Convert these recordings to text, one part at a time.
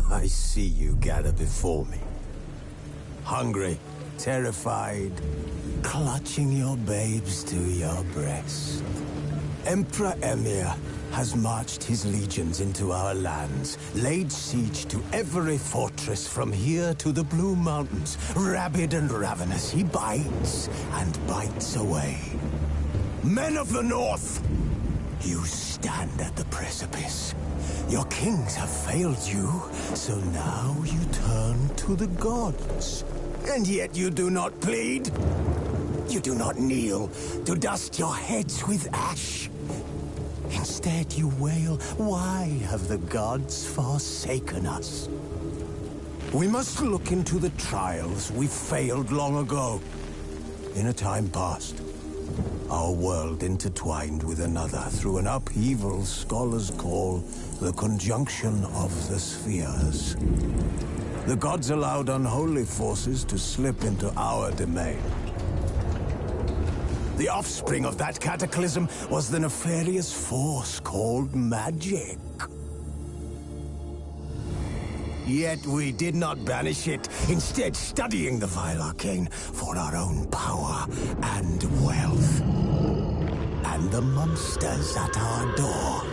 I see you gather before me. Hungry, terrified, clutching your babes to your breast. Emperor Emir has marched his legions into our lands, laid siege to every fortress from here to the Blue Mountains. Rabid and ravenous, he bites and bites away. Men of the North, you stand at the precipice. Your kings have failed you, so now you turn to the gods. And yet you do not plead. You do not kneel to dust your heads with ash. Instead you wail, why have the gods forsaken us? We must look into the trials we failed long ago. In a time past, our world intertwined with another through an upheaval scholars call the conjunction of the spheres. The gods allowed unholy forces to slip into our domain. The offspring of that cataclysm was the nefarious force called magic. Yet we did not banish it, instead studying the vile arcane for our own power and wealth. And the monsters at our door,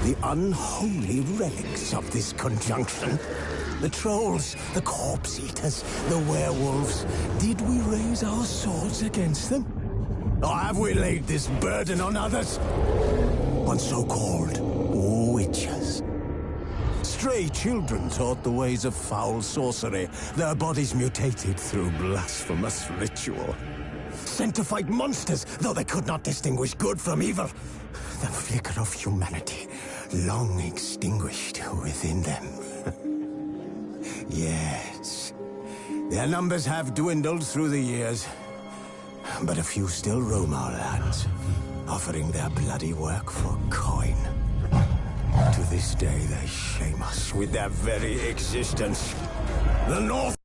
the unholy relics of this conjunction. The trolls, the corpse eaters, the werewolves. Did we raise our swords against them? Or have we laid this burden on others? On so-called witches. Stray children taught the ways of foul sorcery, their bodies mutated through blasphemous ritual. Sent to fight monsters, though they could not distinguish good from evil. The flicker of humanity, long extinguished within them. Yes, their numbers have dwindled through the years, but a few still roam our lands, offering their bloody work for coin. To this day, they shame us with their very existence. The North...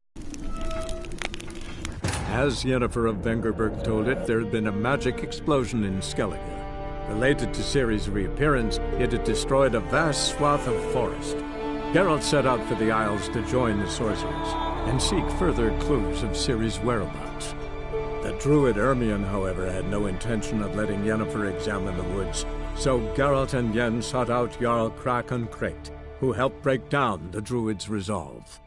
As Yennefer of Vengerberg told it, there had been a magic explosion in Skellige. Related to Ciri's reappearance, it had destroyed a vast swath of forest. Geralt set out for the Isles to join the sorcerers and seek further clues of Ciri's whereabouts. The druid Ermion, however, had no intention of letting Yennefer examine the woods, so Geralt and Yen sought out Jarl Krakon Krayt, who helped break down the druid's resolve.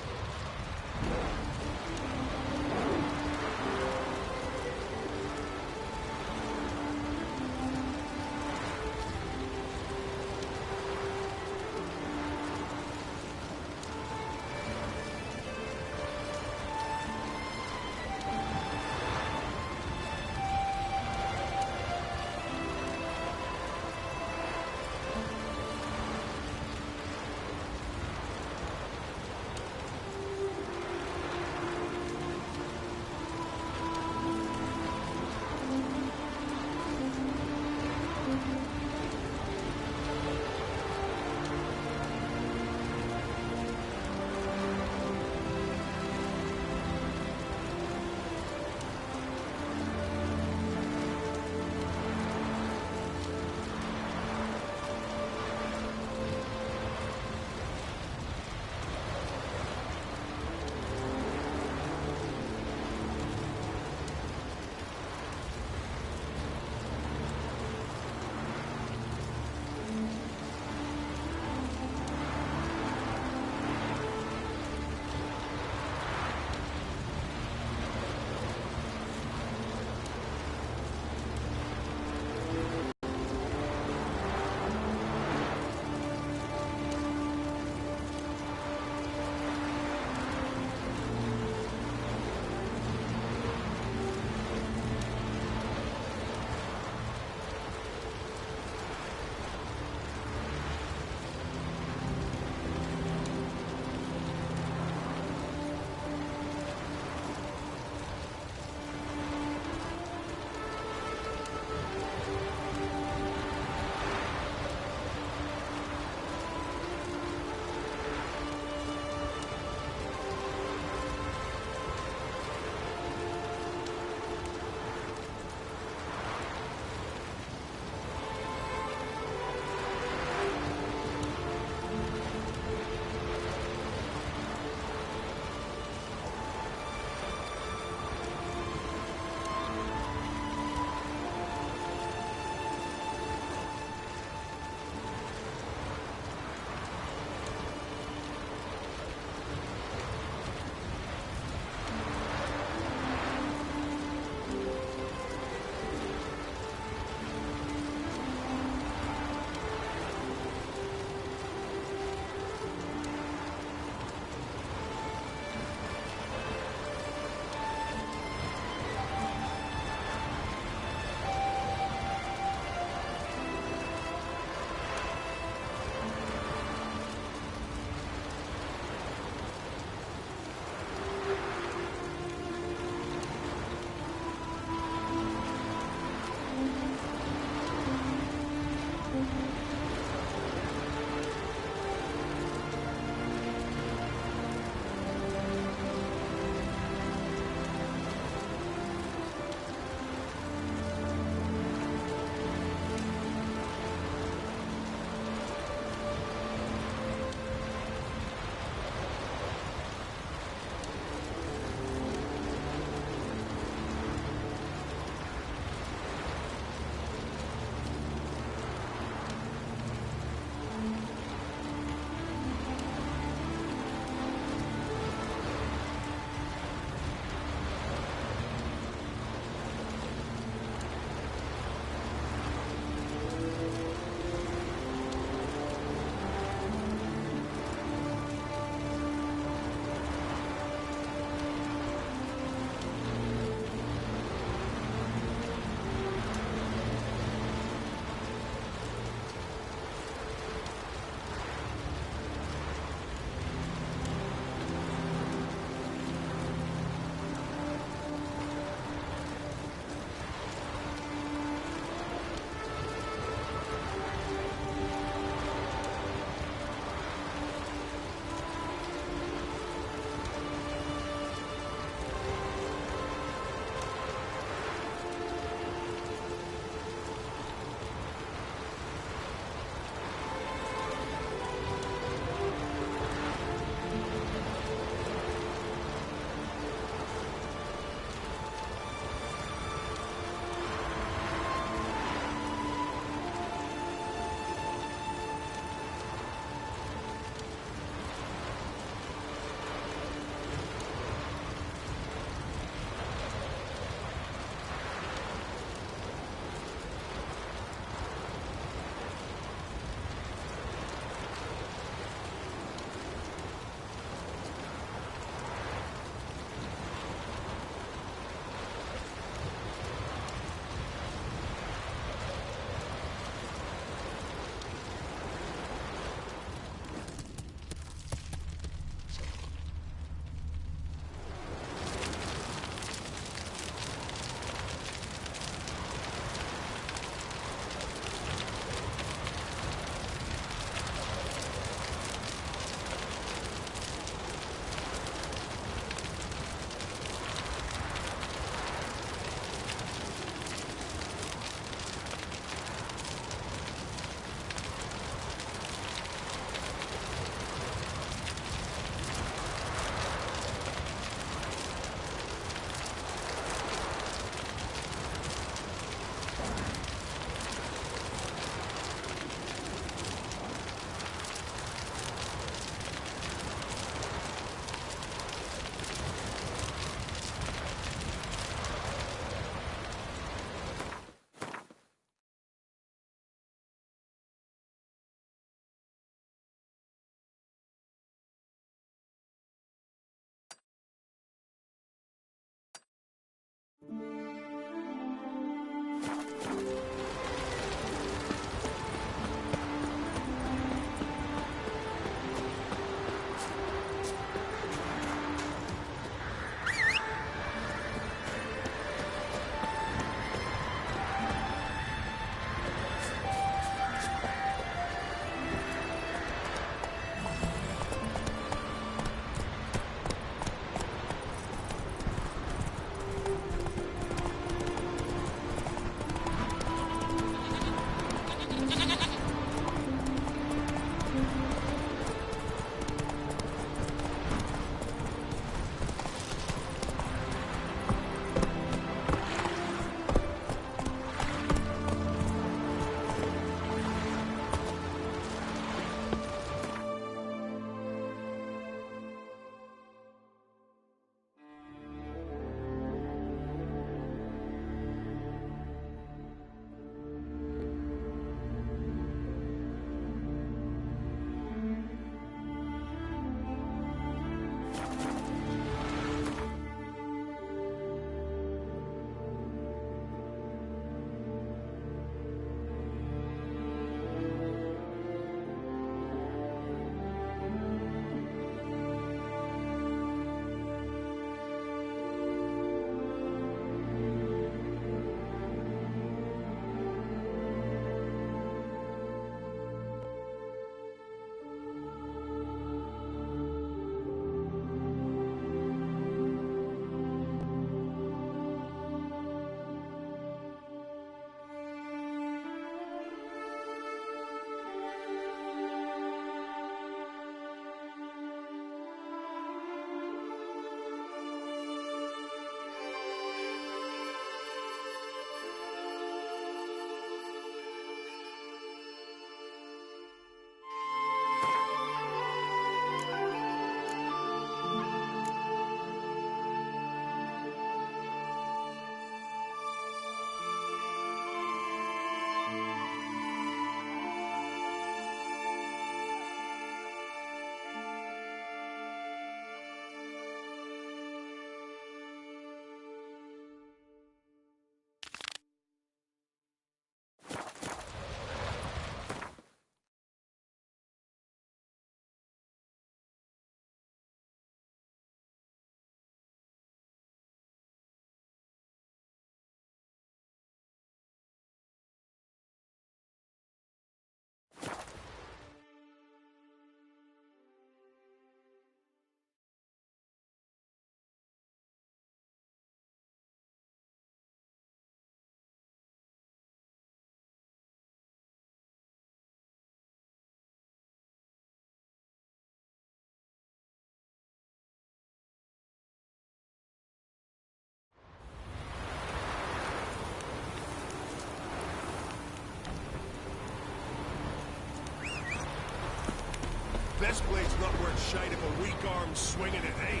Best blade's not worth shite if a weak arm's swinging it, eh?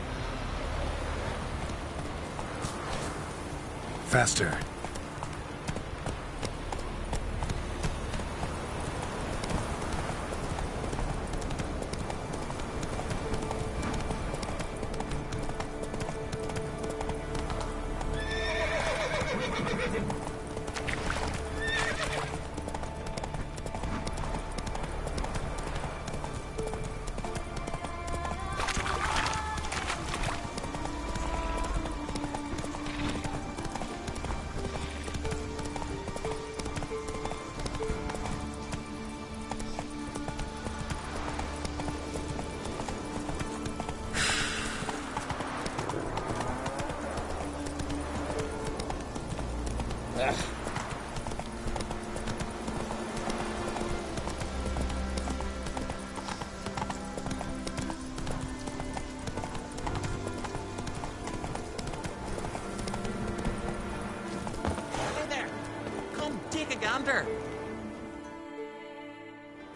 Faster.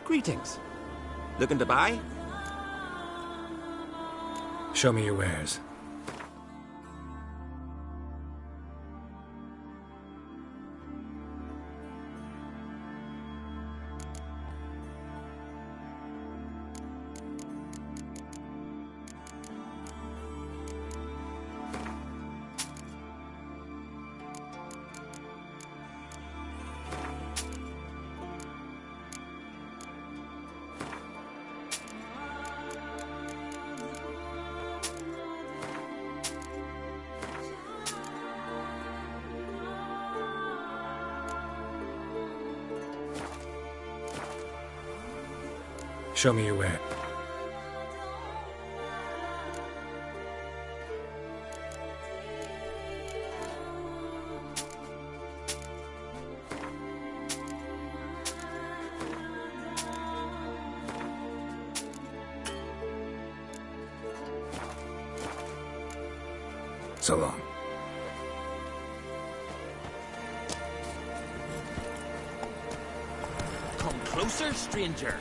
Greetings. Looking to buy? Show me your wares. Show me your where. So long. Come closer, stranger.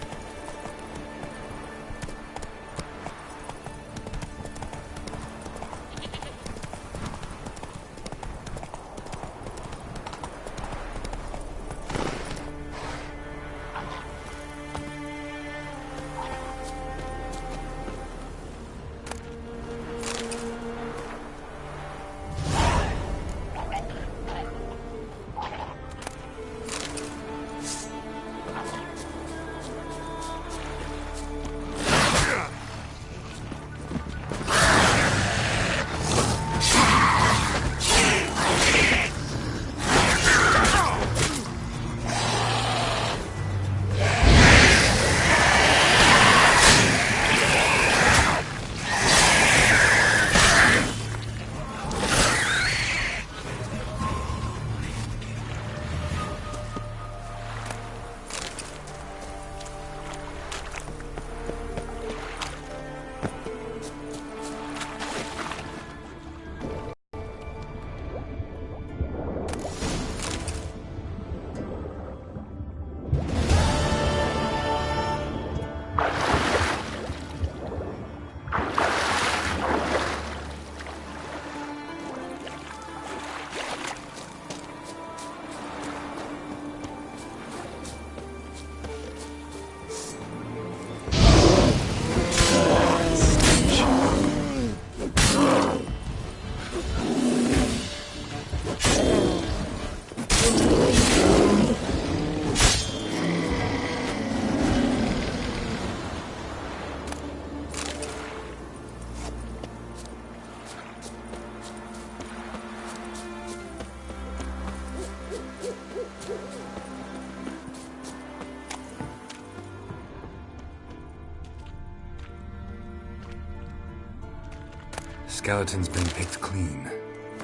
Skeleton's been picked clean,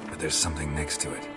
but there's something next to it.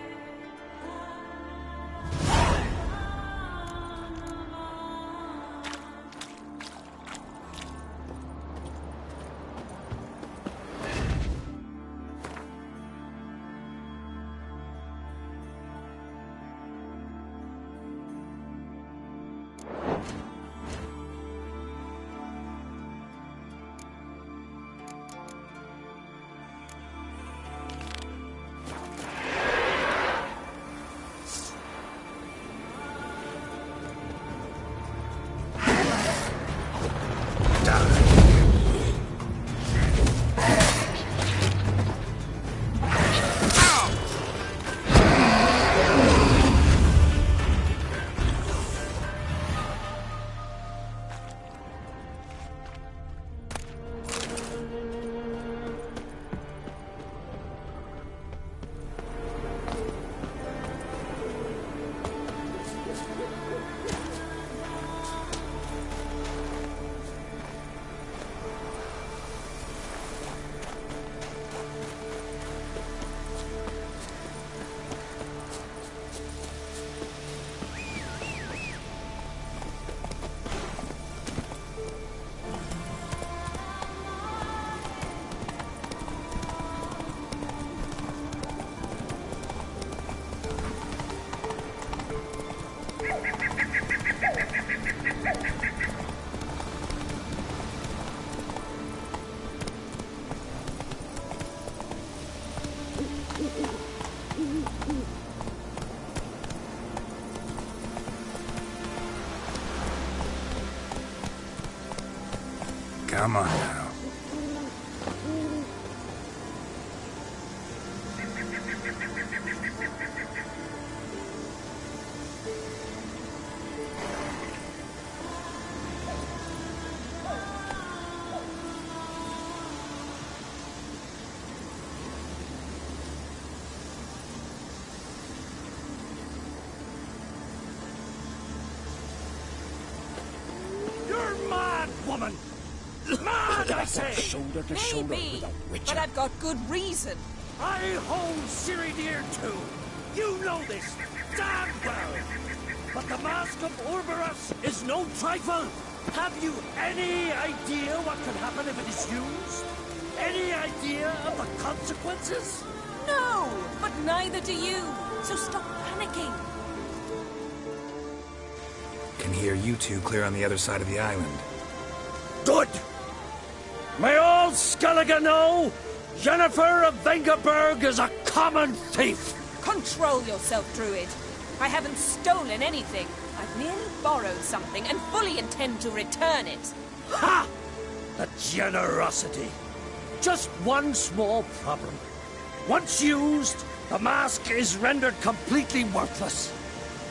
Come on now. You're mad! What woman! Mad, I say! Shoulder to shoulder Maybe, with a witcher. but I've got good reason. I hold Ciri dear too. You know this damn well. But the Mask of Orberus is no trifle. Have you any idea what could happen if it is used? Any idea of the consequences? No, but neither do you. So stop panicking. Can hear you two clear on the other side of the island. Good. May all Skellige know Jennifer of Vengerberg is a common thief. Control yourself, Druid. I haven't stolen anything. I've merely borrowed something and fully intend to return it. Ha! The generosity. Just one small problem. Once used, the mask is rendered completely worthless.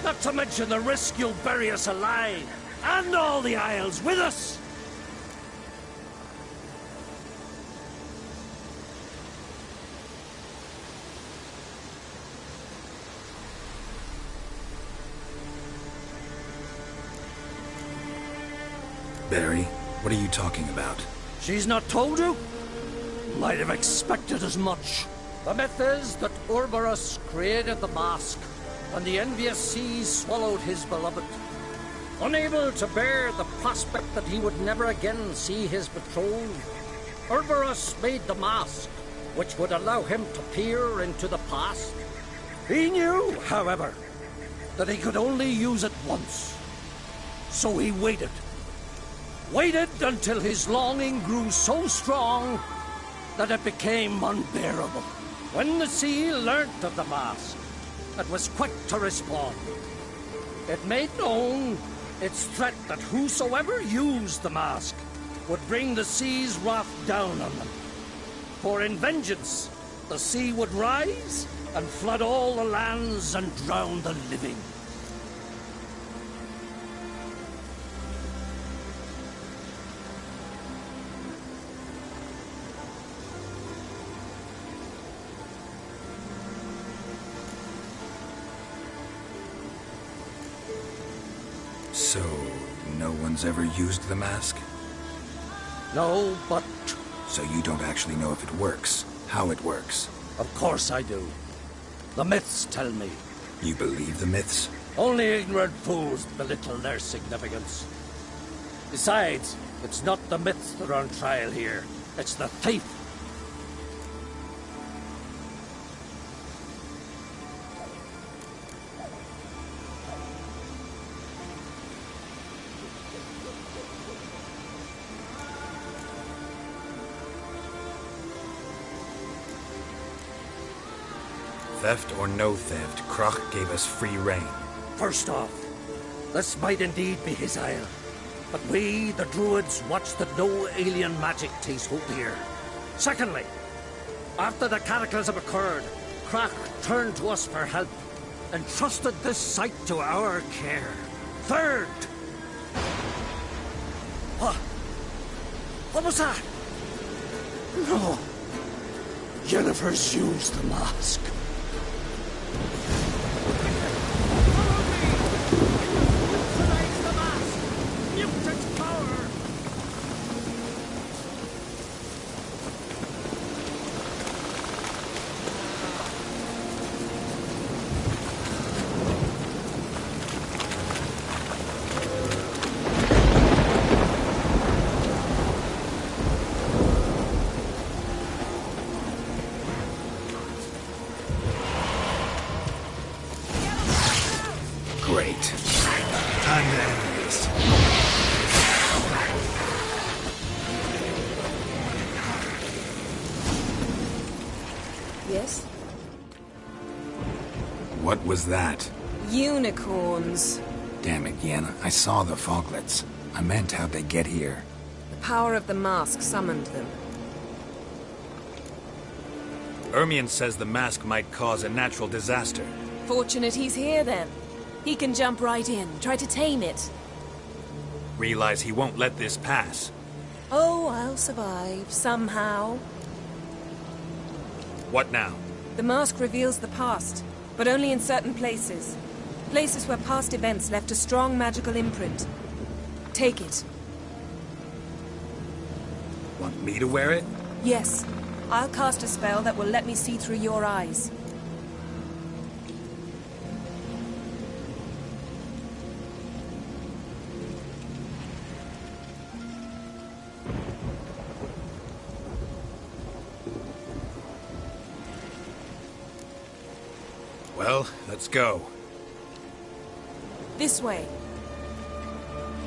Not to mention the risk you'll bury us alive, and all the Isles with us. Barry, what are you talking about? She's not told you? Might have expected as much. The myth is that Orberus created the mask, and the envious seas swallowed his beloved. Unable to bear the prospect that he would never again see his betrothed, Orberus made the mask, which would allow him to peer into the past. He knew, however, that he could only use it once. So he waited. Waited until his longing grew so strong that it became unbearable. When the sea learnt of the mask, it was quick to respond. It made known its threat that whosoever used the mask would bring the sea's wrath down on them. For in vengeance, the sea would rise and flood all the lands and drown the living. So, no one's ever used the mask? No, but So you don't actually know if it works, how it works? of course I do. The myths tell me. You believe the myths? Only ignorant fools belittle their significance. Besides, it's not the myths that are on trial here. It's the thief. Theft or no theft, Kroch gave us free rein. First off, this might indeed be his isle. But we, the Druids, watch that no alien magic takes hold here. Secondly, after the cataclysm occurred, Kroch turned to us for help and trusted this site to our care. Third... What was that? No. Jennifer's used the mask. Great. Time to end this. Yes? What was that? Unicorns. Damn it, Yen. I saw the foglets. I meant how'd they get here? The power of the mask summoned them. Ermion says the mask might cause a natural disaster. Fortunate he's here, then. He can jump right in, try to tame it. Realize he won't let this pass. Oh, I'll survive, somehow. What now? The mask reveals the past, but only in certain places. Places where past events left a strong magical imprint. Take it. Want me to wear it? Yes. I'll cast a spell that will let me see through your eyes. Well, let's go. This way.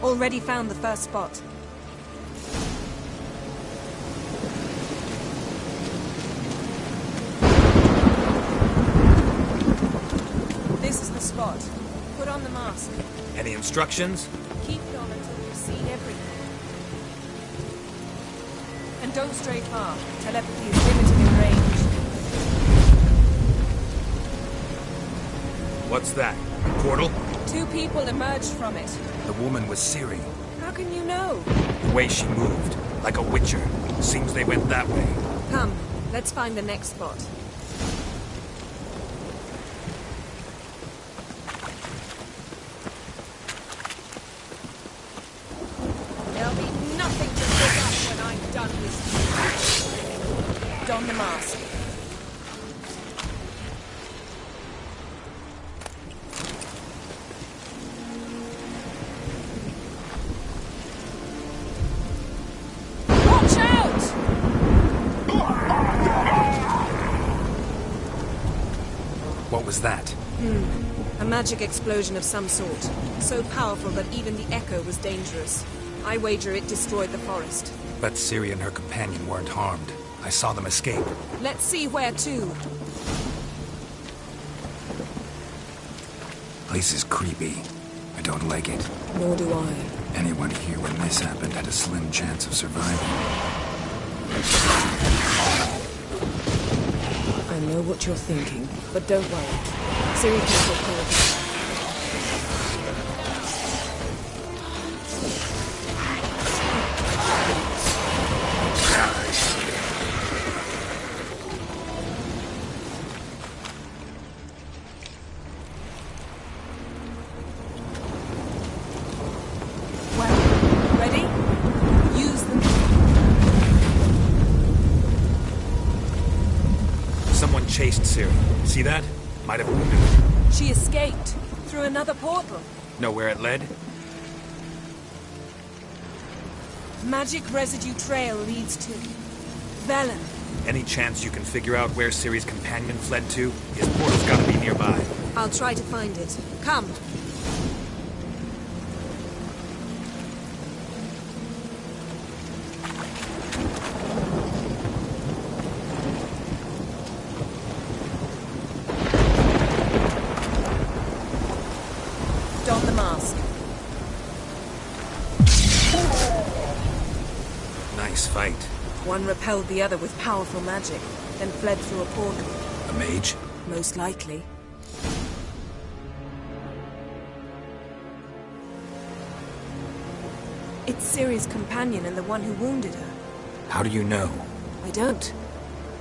Already found the first spot. This is the spot. Put on the mask. Any instructions? Keep it on until you've seen everything. And don't stray far. Telepathy is limited in range. What's that? A portal? 2 people emerged from it. The woman was Ciri. How can you know? The way she moved, like a witcher. Seems they went that way. Come, let's find the next spot. There'll be nothing to look up when I'm done with you. Don the mask. Watch out! What was that? A magic explosion of some sort. So powerful that even the echo was dangerous. I wager it destroyed the forest. But Ciri and her companion weren't harmed. I saw them escape. Let's see where to. Place is creepy. I don't like it. Nor do I. Anyone here when this happened had a slim chance of surviving. I know what you're thinking, but don't worry. Ciri can take care of it. Well, ready? Use them. Someone chased Ciri. See that? Might have wounded her. She escaped through another portal. Know where it led? Magic residue trail leads to Velen. Any chance you can figure out where Ciri's companion fled to? His portal's gotta be nearby. I'll try to find it. Come. Don the mask. Nice fight. One repelled the other with powerful magic, then fled through a portal. A mage? Most likely. It's Ciri's companion and the one who wounded her. How do you know? I don't.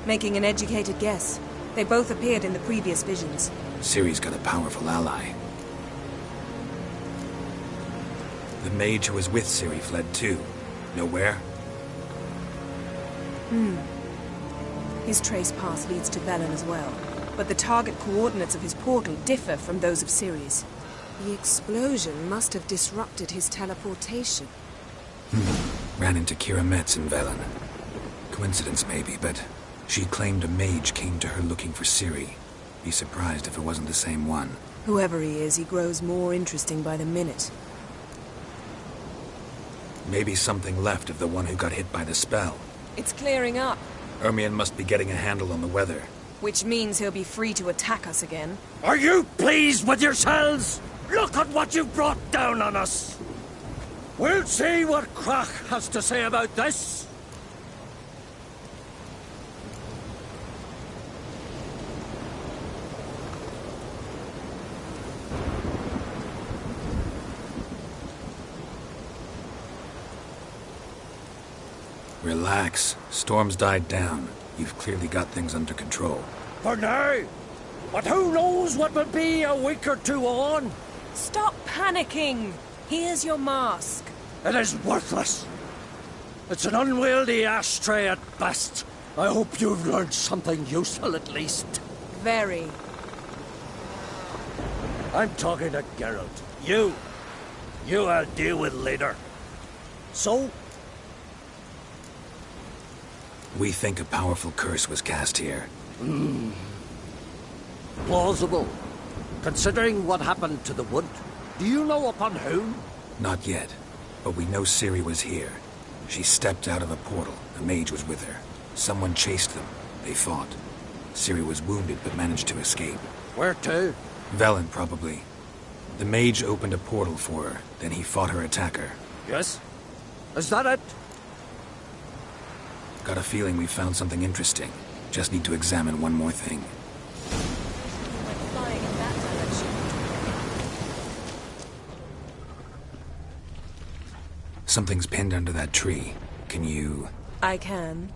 Making an educated guess. They both appeared in the previous visions. Ciri's got a powerful ally. The mage who was with Ciri fled too. Know where? His trace path leads to Velen as well. But the target coordinates of his portal differ from those of Ciri's. The explosion must have disrupted his teleportation. Ran into Kira Metz in Velen. Coincidence maybe, but she claimed a mage came to her looking for Ciri. Be surprised if it wasn't the same one. Whoever he is, he grows more interesting by the minute. Maybe something left of the one who got hit by the spell. It's clearing up, Ermion must be getting a handle on the weather. which means he'll be free to attack us again. Are you pleased with yourselves? Look at what you've brought down on us. We'll see what Krach has to say about this. Relax. Storm's died down. You've clearly got things under control. For now. But who knows what will be a week or two on? Stop panicking! Here's your mask. It is worthless. It's an unwieldy ashtray at best. I hope you've learned something useful at least. Very. I'm talking to Geralt. You I'll deal with later. So? We think a powerful curse was cast here. Plausible. Considering what happened to the wood, do you know upon whom? Not yet, but we know Ciri was here. She stepped out of a portal. A mage was with her. Someone chased them. They fought. Ciri was wounded but managed to escape. Where to? Velen, probably. The mage opened a portal for her, then he fought her attacker. Yes? Is that it? Got a feeling we found something interesting. Just need to examine one more thing. Went flying in that direction. Something's pinned under that tree. Can you... I can.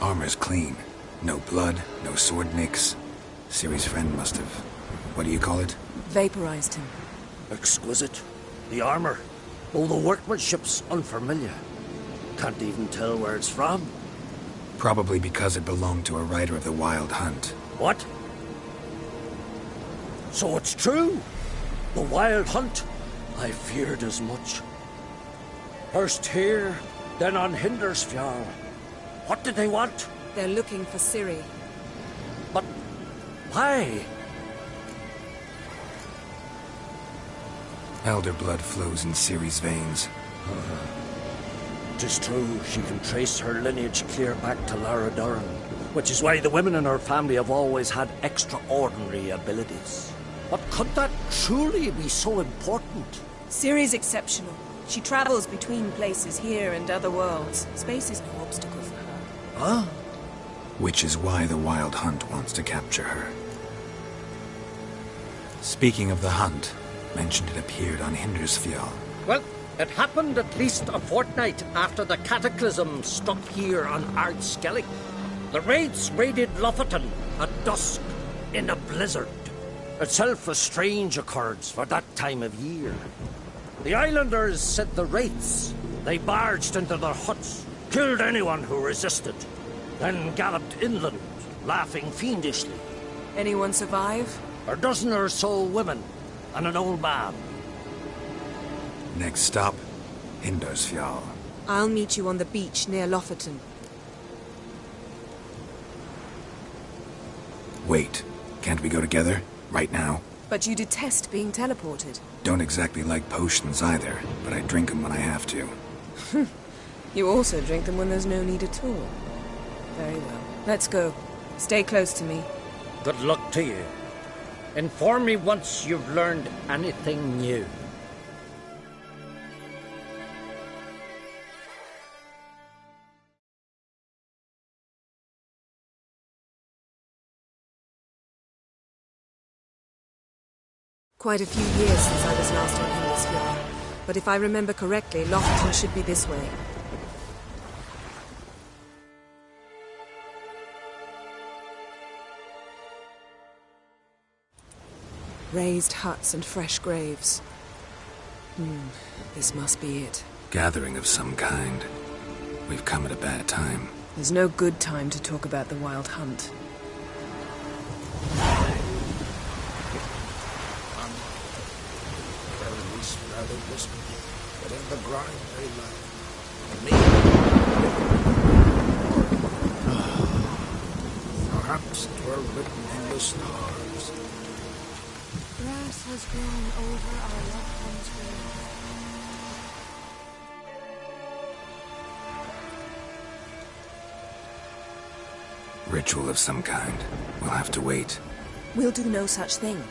armor's clean. No blood, no sword nicks. Ciri's friend must have... what do you call it? Vaporized him. Exquisite. The armor, though the workmanship's unfamiliar. Can't even tell where it's from. Probably because it belonged to a rider of the Wild Hunt. What? So it's true? The Wild Hunt? I feared as much. First here, then on Hindersfjall. What did they want? They're looking for Ciri. But why? Elder blood flows in Ciri's veins. 'Tis true, she can trace her lineage clear back to Lara Duran, which is why the women in her family have always had extraordinary abilities. But could that truly be so important? Ciri's exceptional. She travels between places here and other worlds. Space is no obstacle for her. Huh? Which is why the Wild Hunt wants to capture her. Speaking of the hunt, mentioned it appeared on Hindersfjall. Well, it happened at least a fortnight after the cataclysm struck here on Ardskellig. The raids raided Lofoten at dusk in a blizzard. Itself a strange occurrence for that time of year. The islanders said the wraiths. They barged into their huts, killed anyone who resisted, then galloped inland, laughing fiendishly. Anyone survive? A dozen or so women and an old man. Next stop, Hindersfjall. I'll meet you on the beach near Lofoten. Wait, can't we go together? Right now? But you detest being teleported. Don't exactly like potions either, but I drink them when I have to. You also drink them when there's no need at all. Very well. Let's go. Stay close to me. Good luck to you. Inform me once you've learned anything new. Quite a few years since I was last on Hindersfjall, but if I remember correctly, Lofoten should be this way. Raised huts and fresh graves. This must be it. Gathering of some kind. We've come at a bad time. There's no good time to talk about the Wild Hunt. But in the grind they lie. Me. Perhaps it were written in the stars. Grass has grown over our loved one's grave. Ritual of some kind. We'll have to wait. We'll do no such thing.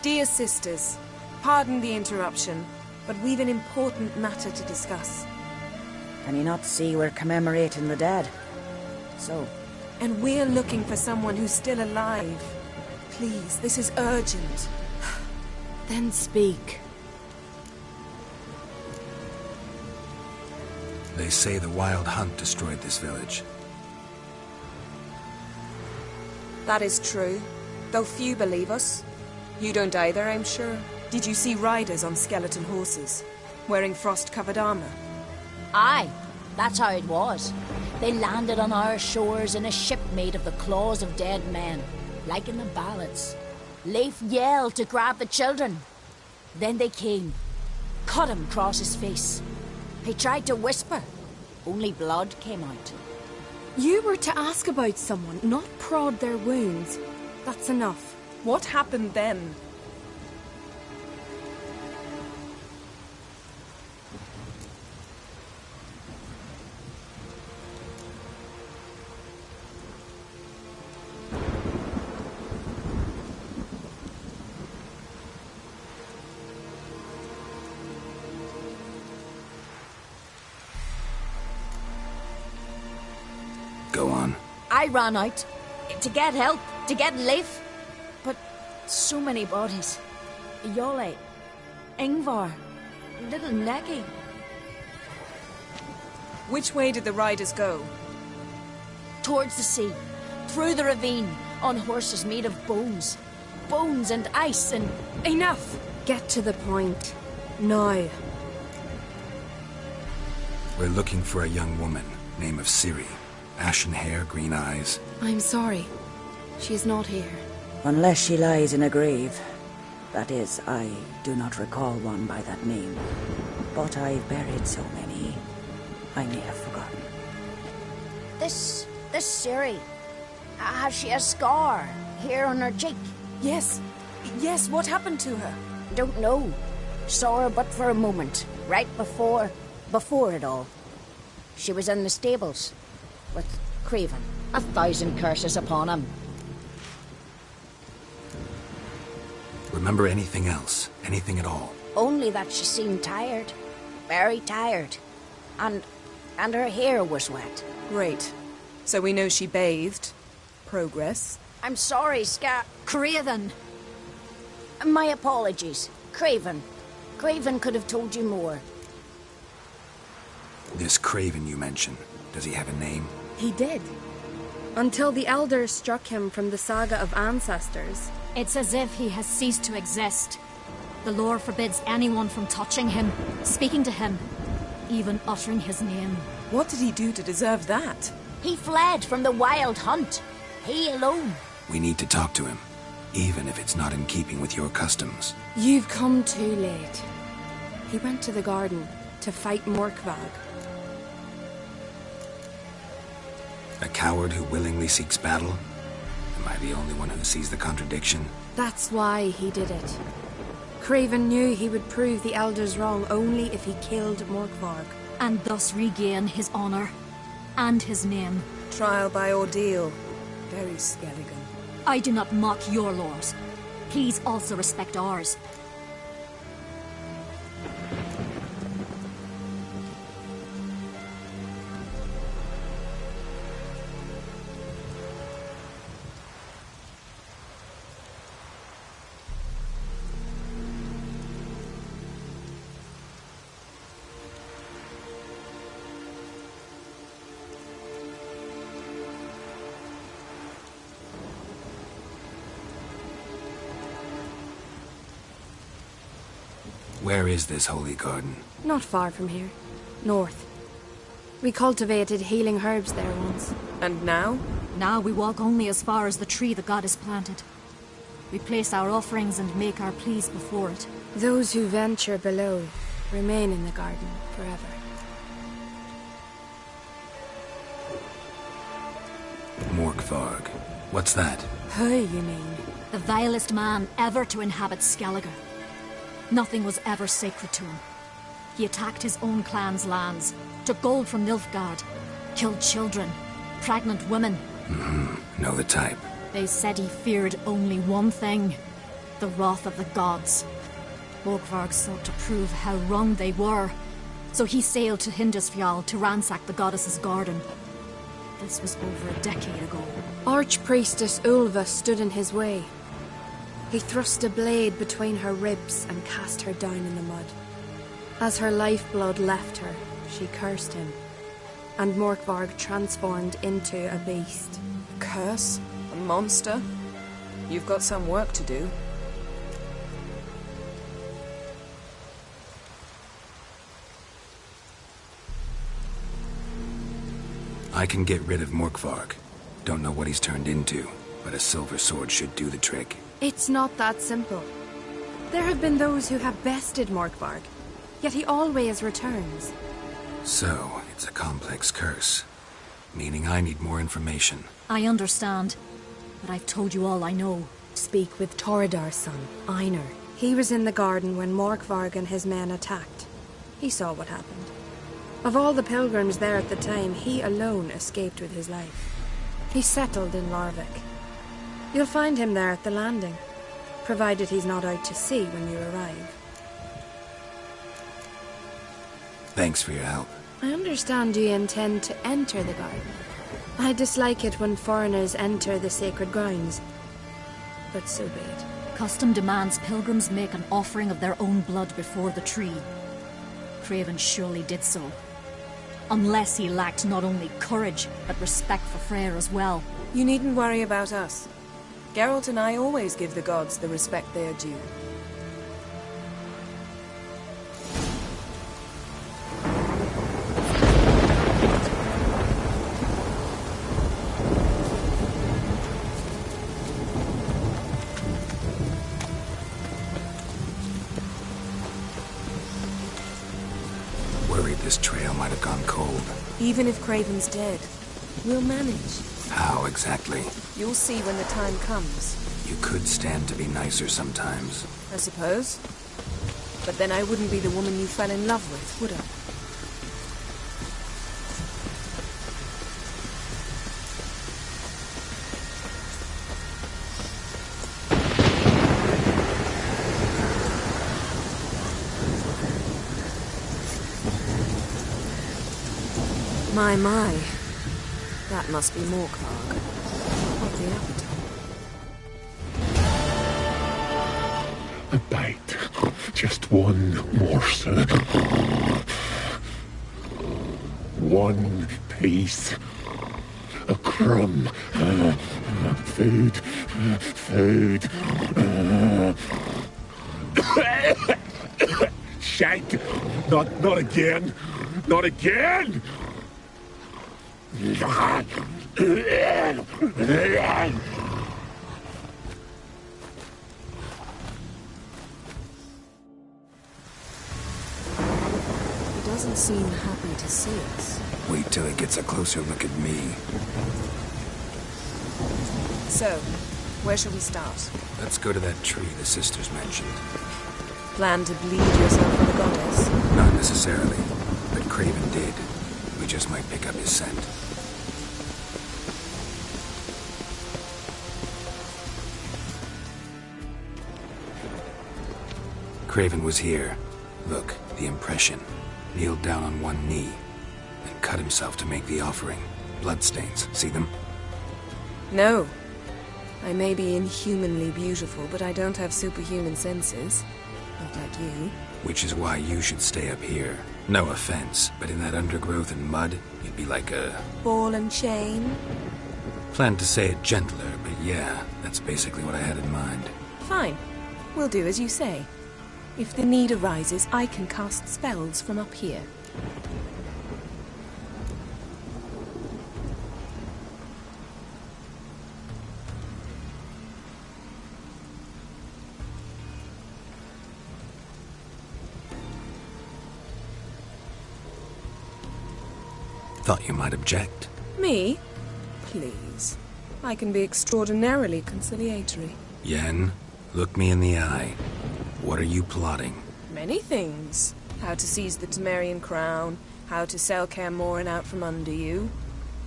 Dear sisters, pardon the interruption, but we've an important matter to discuss. Can you not see we're commemorating the dead? So? And we're looking for someone who's still alive. Please, this is urgent. Then speak. They say the Wild Hunt destroyed this village. That is true, though few believe us. You don't either, I'm sure. Did you see riders on skeleton horses, wearing frost-covered armor? Aye, that's how it was. They landed on our shores in a ship made of the claws of dead men, like in the ballads. Leif yelled to grab the children. Then they came, cut him across his face. He tried to whisper, only blood came out. You were to ask about someone, not prod their wounds. That's enough. What happened then? Go on. I ran out to get help, to get Leif. But so many bodies. Yole, Ingvar, little Necky. Which way did the riders go? towards the sea, through the ravine, on horses made of bones. Bones and ice and... Enough! Get to the point. Now. We're looking for a young woman, name of Ciri. Ashen hair, green eyes. I'm sorry. She's not here. Unless she lies in a grave. That is, I do not recall one by that name. But I've buried so many, I may have forgotten. This Ciri, has she a scar here on her cheek? Yes. Yes, what happened to her? Don't know. Saw her but for a moment, right before it all. She was in the stables with Craven. 1,000 curses upon him. Remember anything else? Anything at all? Only that she seemed tired. Very tired. And her hair was wet. Great. So we know she bathed. Progress. I'm sorry, Craven! My apologies. Craven. Craven could have told you more. This Craven you mentioned, does he have a name? He did. Until the elders struck him from the saga of ancestors. It's as if he has ceased to exist. The lore forbids anyone from touching him, speaking to him, even uttering his name. What did he do to deserve that? He fled from the wild hunt. He alone. We need to talk to him, even if it's not in keeping with your customs. You've come too late. He went to the garden to fight Morkvag. A coward who willingly seeks battle? Am I the only one who sees the contradiction? That's why he did it. Craven knew he would prove the elders wrong only if he killed Morkvarg. And thus regain his honor and his name. Trial by ordeal. Very Skelligan. I do not mock your laws. Please also respect ours. Where is this holy garden? Not far from here. North. We cultivated healing herbs there once. And now? Now we walk only as far as the tree the goddess planted. We place our offerings and make our pleas before it. Those who venture below remain in the garden forever. Morkvarg. What's that? Who, you mean? The vilest man ever to inhabit Skellige. Nothing was ever sacred to him. He attacked his own clan's lands, took gold from Nilfgaard, killed children, pregnant women. Know the type. They said he feared only one thing, the wrath of the gods. Morkvarg sought to prove how wrong they were, so he sailed to Hindisfjall to ransack the goddess's garden. This was over a decade ago. Archpriestess Ulva stood in his way. He thrust a blade between her ribs and cast her down in the mud. As her lifeblood left her, she cursed him, and Morkvarg transformed into a beast. A curse? A monster? You've got some work to do. I can get rid of Morkvarg. Don't know what he's turned into, but a silver sword should do the trick. It's not that simple. There have been those who have bested Morkvarg, yet he always returns. So, it's a complex curse. Meaning I need more information. I understand, but I've told you all I know. Speak with Torridar's son, Einar. He was in the garden when Morkvarg and his men attacked. He saw what happened. Of all the pilgrims there at the time, he alone escaped with his life. He settled in Larvik. You'll find him there at the landing, provided he's not out to sea when you arrive. Thanks for your help. I understand you intend to enter the garden. I dislike it when foreigners enter the sacred grounds, but so be it. Custom demands pilgrims make an offering of their own blood before the tree. Craven surely did so. Unless he lacked not only courage, but respect for Freyr as well. You needn't worry about us. Geralt and I always give the gods the respect they are due. Worried this trail might have gone cold. Even if Craven's dead, we'll manage. How exactly? You'll see when the time comes. You could stand to be nicer sometimes. I suppose. But then I wouldn't be the woman you fell in love with, would I? My. That must be Morkvarg. What the appetite? A bite. Just one morsel. One piece. A crumb. Food. Food. Shank. Not again. Not again! It doesn't seem happy to see us. Wait till it gets a closer look at me. So, where shall we start? Let's go to that tree the sisters mentioned. Plan to bleed yourself for the goddess? Not necessarily, but Craven did. We just might pick up his scent. Craven was here. Look, the impression. Kneeled down on one knee and cut himself to make the offering. Bloodstains. See them? No. I may be inhumanly beautiful, but I don't have superhuman senses. Not like you. Which is why you should stay up here. No offense, but in that undergrowth and mud, you'd be like a... ball and chain? Planned to say it gentler, but yeah, that's basically what I had in mind. Fine. We'll do as you say. If the need arises, I can cast spells from up here. Thought you might object. Me? Please. I can be extraordinarily conciliatory. Yen, look me in the eye. What are you plotting? Many things. How to seize the Temerian crown, how to sell Kaer Morhen out from under you.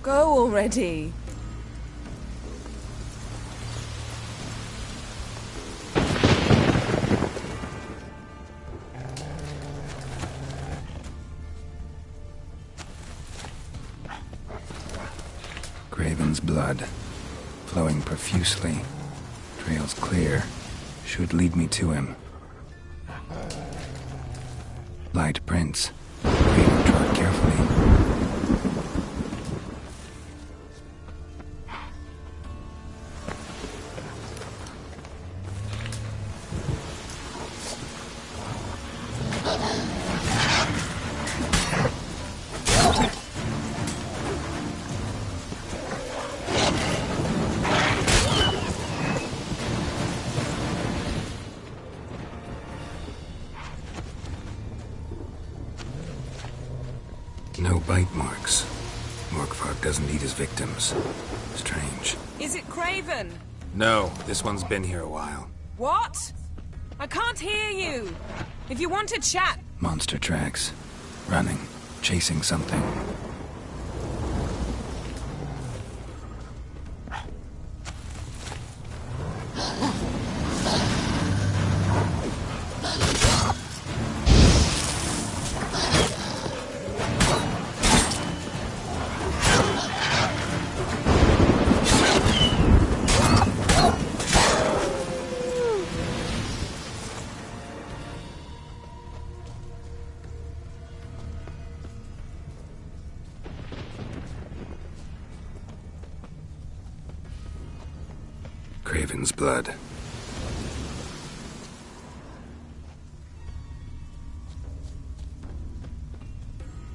Go already! Craven's blood, flowing profusely. Trail's clear. Should lead me to him. Light prints. Craven trod carefully. No bite marks. Morkvarg doesn't eat his victims. Strange. Is it Craven? No, this one's been here a while. What? I can't hear you! If you want to chat... Monster tracks. Running. Chasing something. Dragon's blood.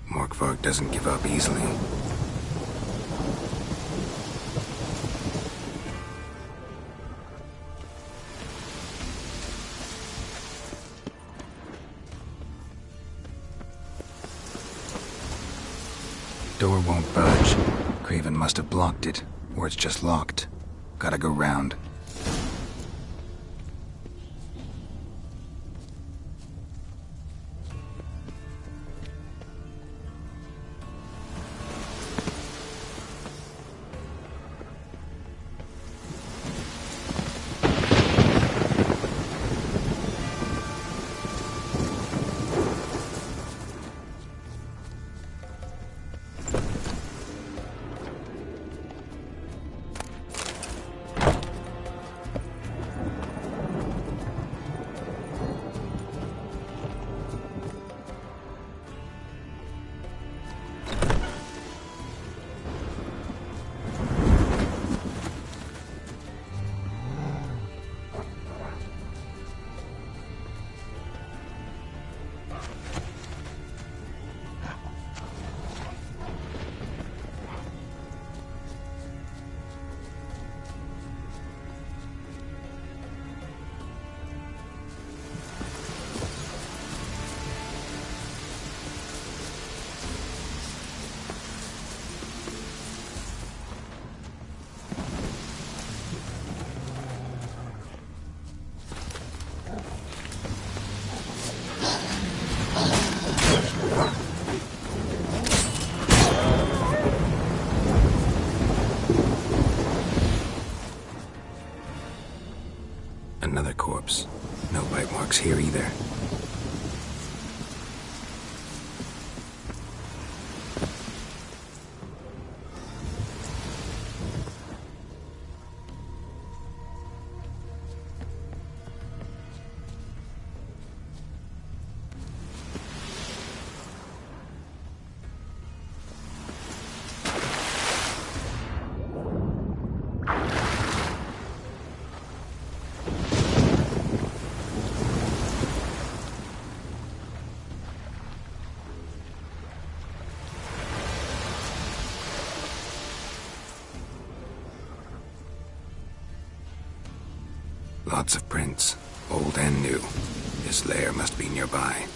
Morkvarg doesn't give up easily. Door won't budge. Craven must have blocked it, or it's just locked. Gotta go round. Another corpse. No bite marks here either. Lots of prints, old and new. This lair must be nearby.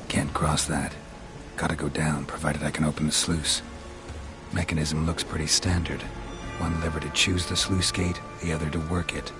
Can't cross that. Gotta go down, provided I can open the sluice. Mechanism looks pretty standard. One lever to choose the sluice gate, the other to work it.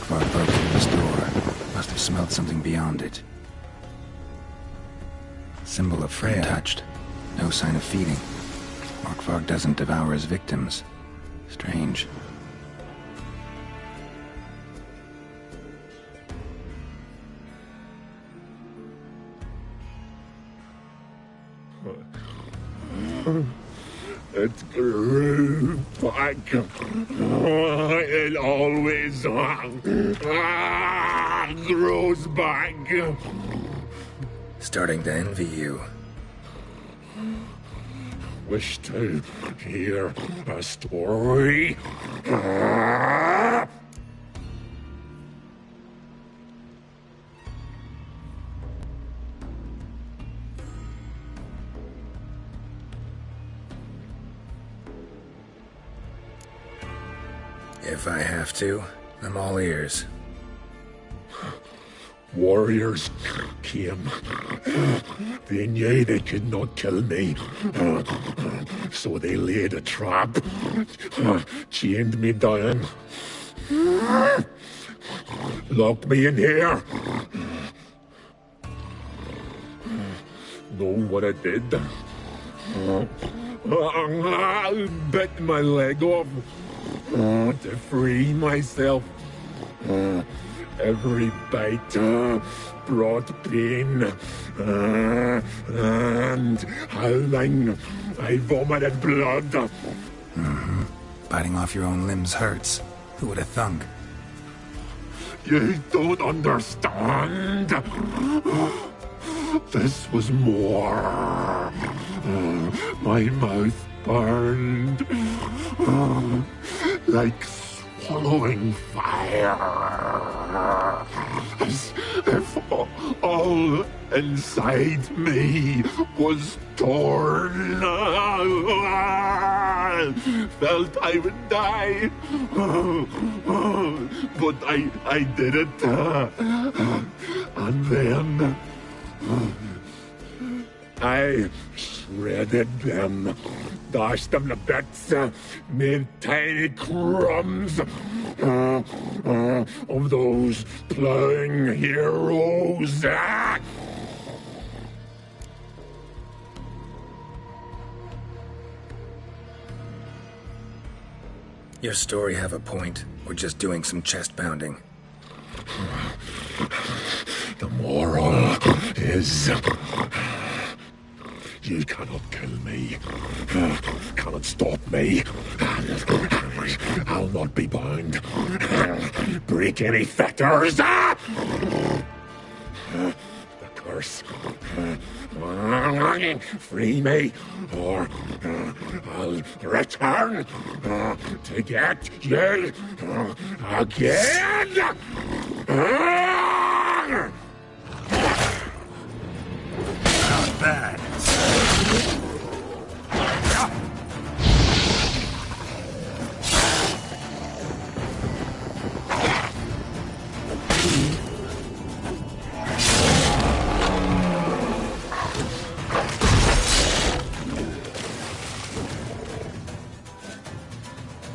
Orkvar broke through this door. Must have smelled something beyond it. Symbol of Freya. Untouched. No sign of feeding. Orkvar doesn't devour his victims. Strange. It grew back. It always grows back. Starting to envy you. Wish to hear a story? If I have to, I'm all ears. Warriors came. They knew they could not kill me. So they laid a trap. Chained me down. Locked me in here. Know what I did? Bit my leg off. To free myself. Every bite brought pain and howling. I vomited blood. Biting off your own limbs hurts. Who would have thunk? You don't understand. This was more. My mouth burned like swallowing fire, as if all inside me was torn. Felt I would die, but I did it. And then I shredded them, dashed them to bits, made tiny crumbs of those plowing heroes. Your story have a point, or just doing some chest pounding? The moral is... You cannot kill me. Cannot stop me. I'll not be bound. Break any fetters. The curse. Free me, or I'll return to get you again. Not bad.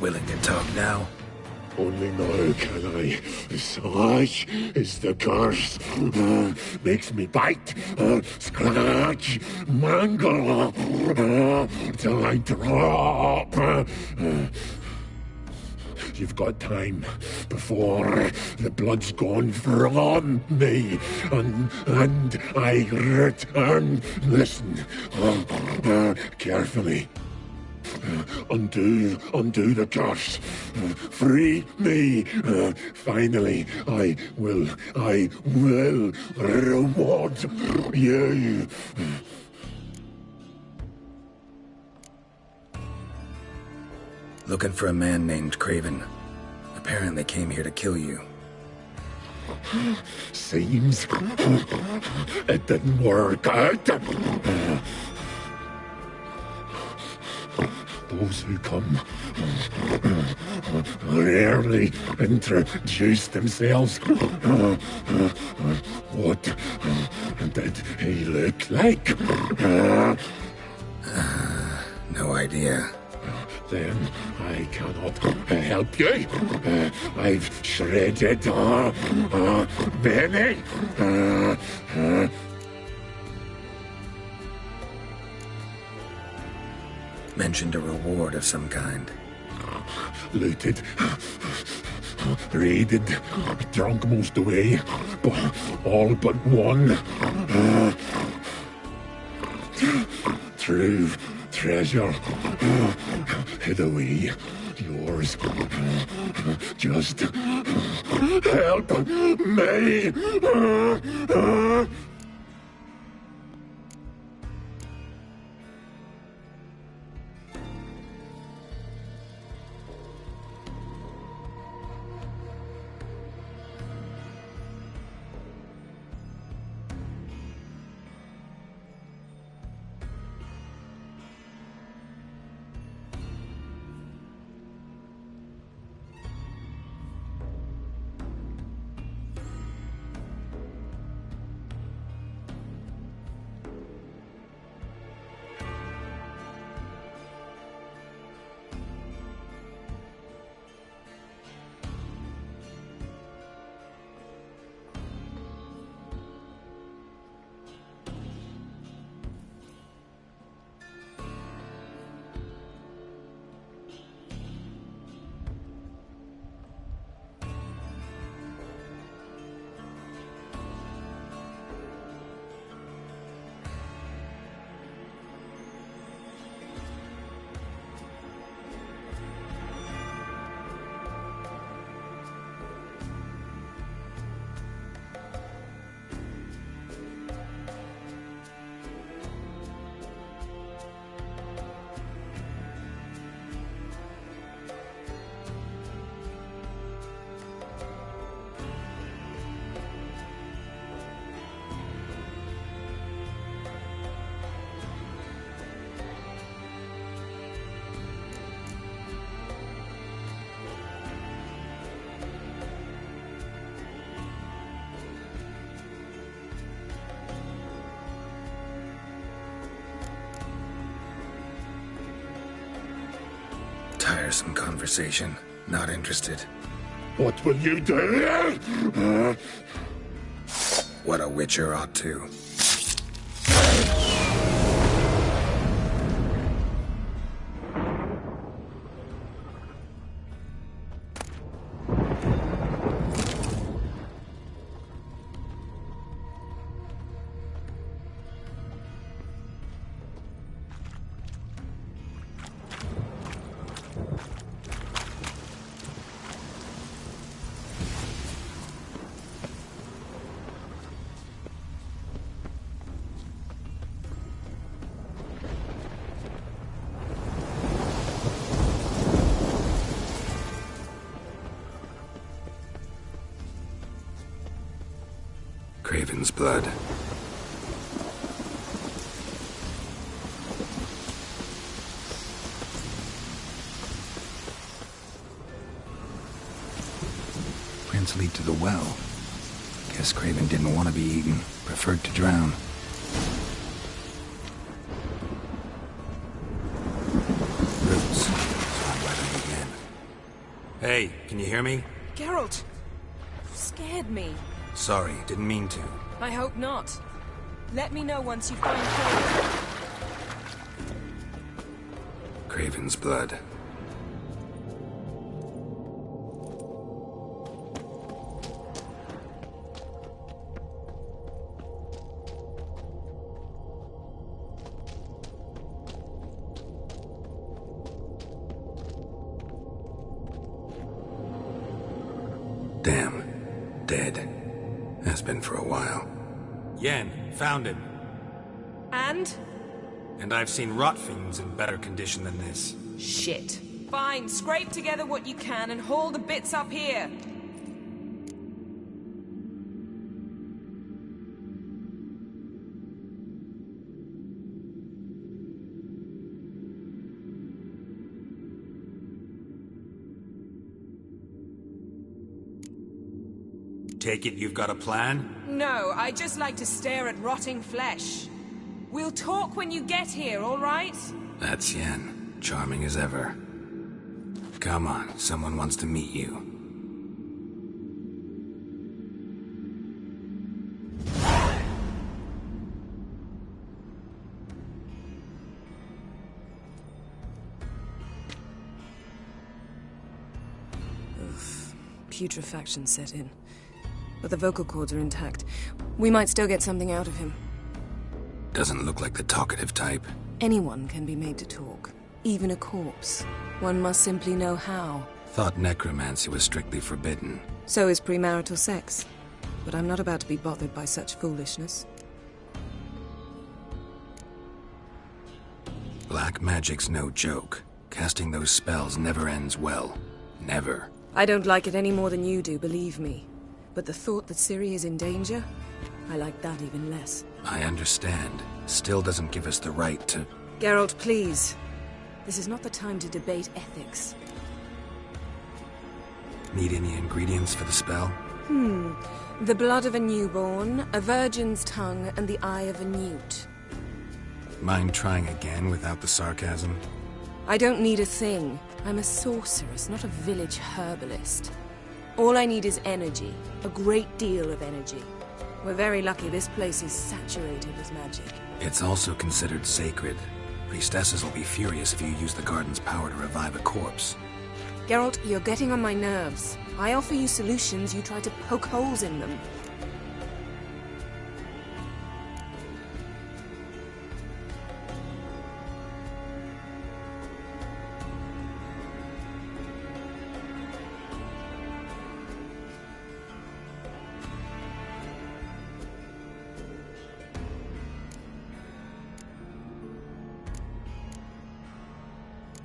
Willing to talk now? Only now can I. Such is the curse. Makes me bite, scratch, mangle, till I drop. You've got time before the blood's gone from me, and I return. Listen, carefully. Undo the curse. Free me. Finally, I will reward you. Looking for a man named Craven. Apparently came here to kill you. Seems it didn't work out. Those who come rarely introduce themselves. What did he look like? No idea. then I cannot help you. I've shredded many. Mentioned a reward of some kind. Looted, raided, drunk most away, all but one. True treasure hid away. Yours. Just help me. Tiresome conversation. Not interested. What will you do? What a witcher ought to. Craven's blood. Prints lead to the well. Guess Craven didn't want to be eaten. Preferred to drown. Roots. So I'm weathering again. Hey, can you hear me? Geralt! You scared me. Sorry, didn't mean to. I hope not. Let me know once you find Craven. Craven's blood. Damn. Dead. Has been for a while. Yen, found him. And? And I've seen rot fiends in better condition than this. Shit. Fine, scrape together what you can and haul the bits up here. Take it you've got a plan? No, I just like to stare at rotting flesh. We'll talk when you get here, all right? That's Yen. Charming as ever. Come on, someone wants to meet you. Putrefaction set in. But the vocal cords are intact. We might still get something out of him. Doesn't look like the talkative type. Anyone can be made to talk. Even a corpse. One must simply know how. Thought necromancy was strictly forbidden. So is premarital sex. But I'm not about to be bothered by such foolishness. Black magic's no joke. Casting those spells never ends well. Never. I don't like it any more than you do, believe me. But the thought that Ciri is in danger, I like that even less. I understand. Still doesn't give us the right to... Geralt, please. This is not the time to debate ethics. Need any ingredients for the spell? The blood of a newborn, a virgin's tongue, and the eye of a newt. Mind trying again without the sarcasm? I don't need a thing. I'm a sorceress, not a village herbalist. All I need is energy. A great deal of energy. We're very lucky this place is saturated with magic. It's also considered sacred. Priestesses will be furious if you use the garden's power to revive a corpse. Geralt, you're getting on my nerves. I offer you solutions, you try to poke holes in them.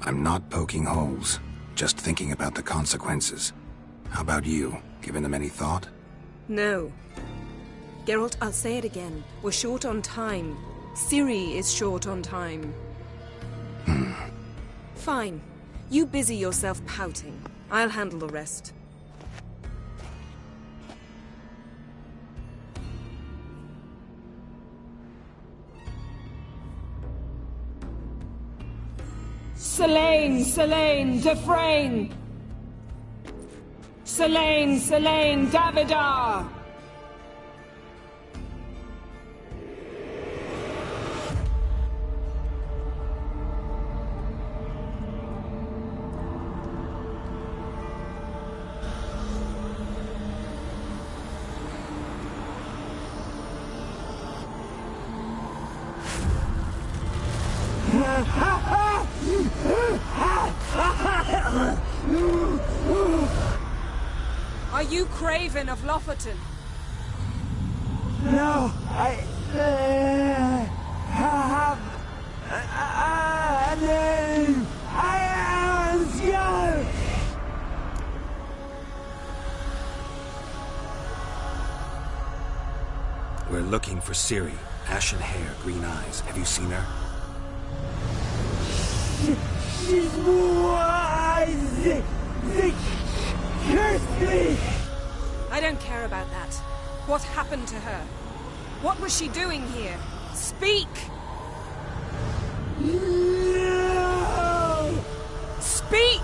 I'm not poking holes, just thinking about the consequences. How about you? Given them any thought? No. Geralt, I'll say it again. We're short on time. Ciri is short on time. Fine. You busy yourself pouting. I'll handle the rest. Selene, Selene, Defrain! Selene, Selene, Davidar! Are you Craven of Lofoten? No, I have a name. I am Skull. We're looking for Ciri. Ashen hair, green eyes. Have you seen her? She's wise. Curse me! I don't care about that. What happened to her? What was she doing here? Speak! No! Speak!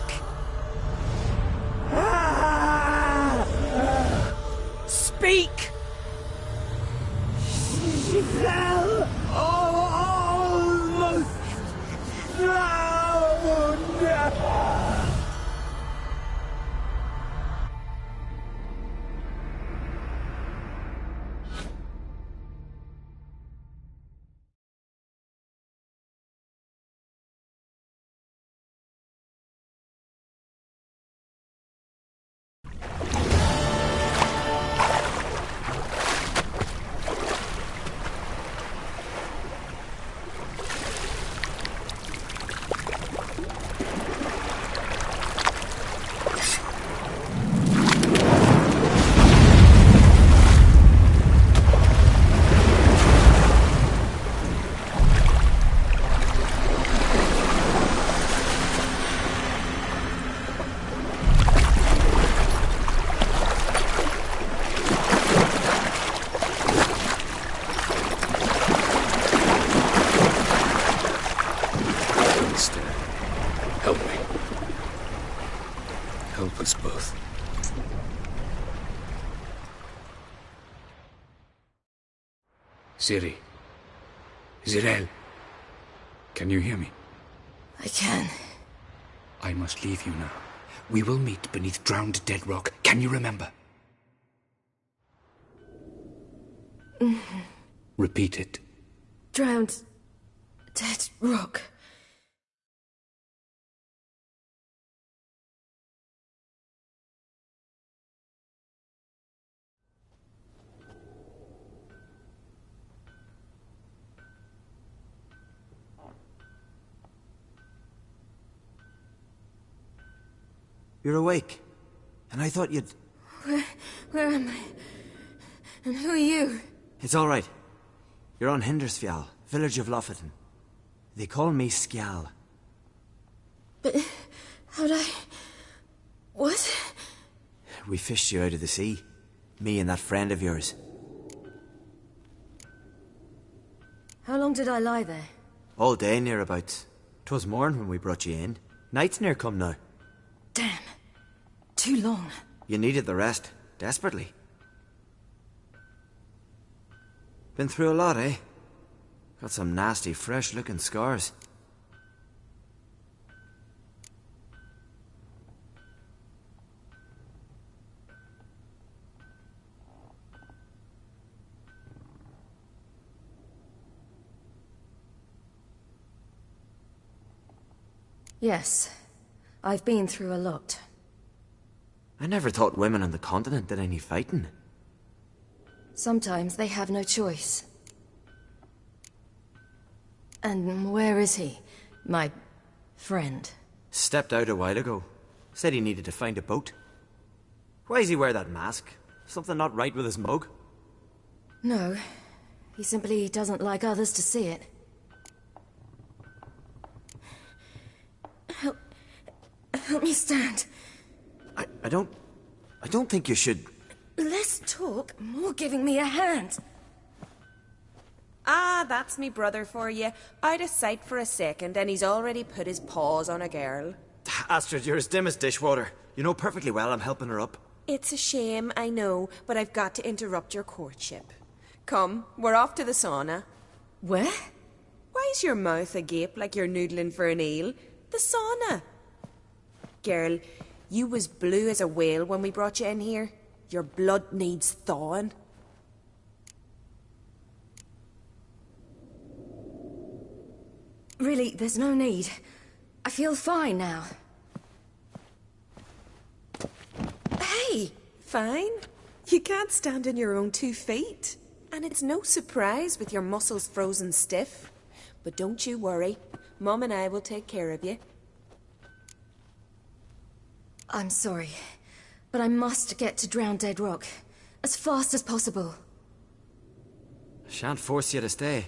Speak! She fell! Almost drowned! help us both. Ciri. Zirel. Can you hear me? I can. I must leave you now. We will meet beneath drowned dead rock. Can you remember? Repeat it. Drowned dead rock. You're awake. And I thought you'd... Where am I? And who are you? It's all right. You're on Hindersfjall, village of Lofoten. They call me Skjal. But how'd I... What? We fished you out of the sea. Me and that friend of yours. How long did I lie there? All day nearabouts. 'Twas morn when we brought you in. Night's near come now. Damn. Too long. You needed the rest, desperately. Been through a lot, eh? Got some nasty, fresh-looking scars. Yes. I've been through a lot. I never thought women on the continent did any fighting. Sometimes they have no choice. And where is he? My friend. Stepped out a while ago. Said he needed to find a boat. Why does he wear that mask? Something not right with his mug? No. He simply doesn't like others to see it. Help me stand. I don't think you should... Less talk, more giving me a hand. Ah, that's me brother for you. Out of sight for a second, and he's already put his paws on a girl. Astrid, you're as dim as dishwater. You know perfectly well I'm helping her up. It's a shame, I know, but I've got to interrupt your courtship. Come, we're off to the sauna. Where? Why's your mouth agape like you're noodling for an eel? The sauna. Girl, you was blue as a whale when we brought you in here. Your blood needs thawing. Really, there's no need. I feel fine now. Hey, fine? You can't stand on your own 2 feet. And it's no surprise with your muscles frozen stiff. But don't you worry. Mum and I will take care of you. I'm sorry, but I must get to Drowned Dead Rock. As fast as possible. Shan't force you to stay.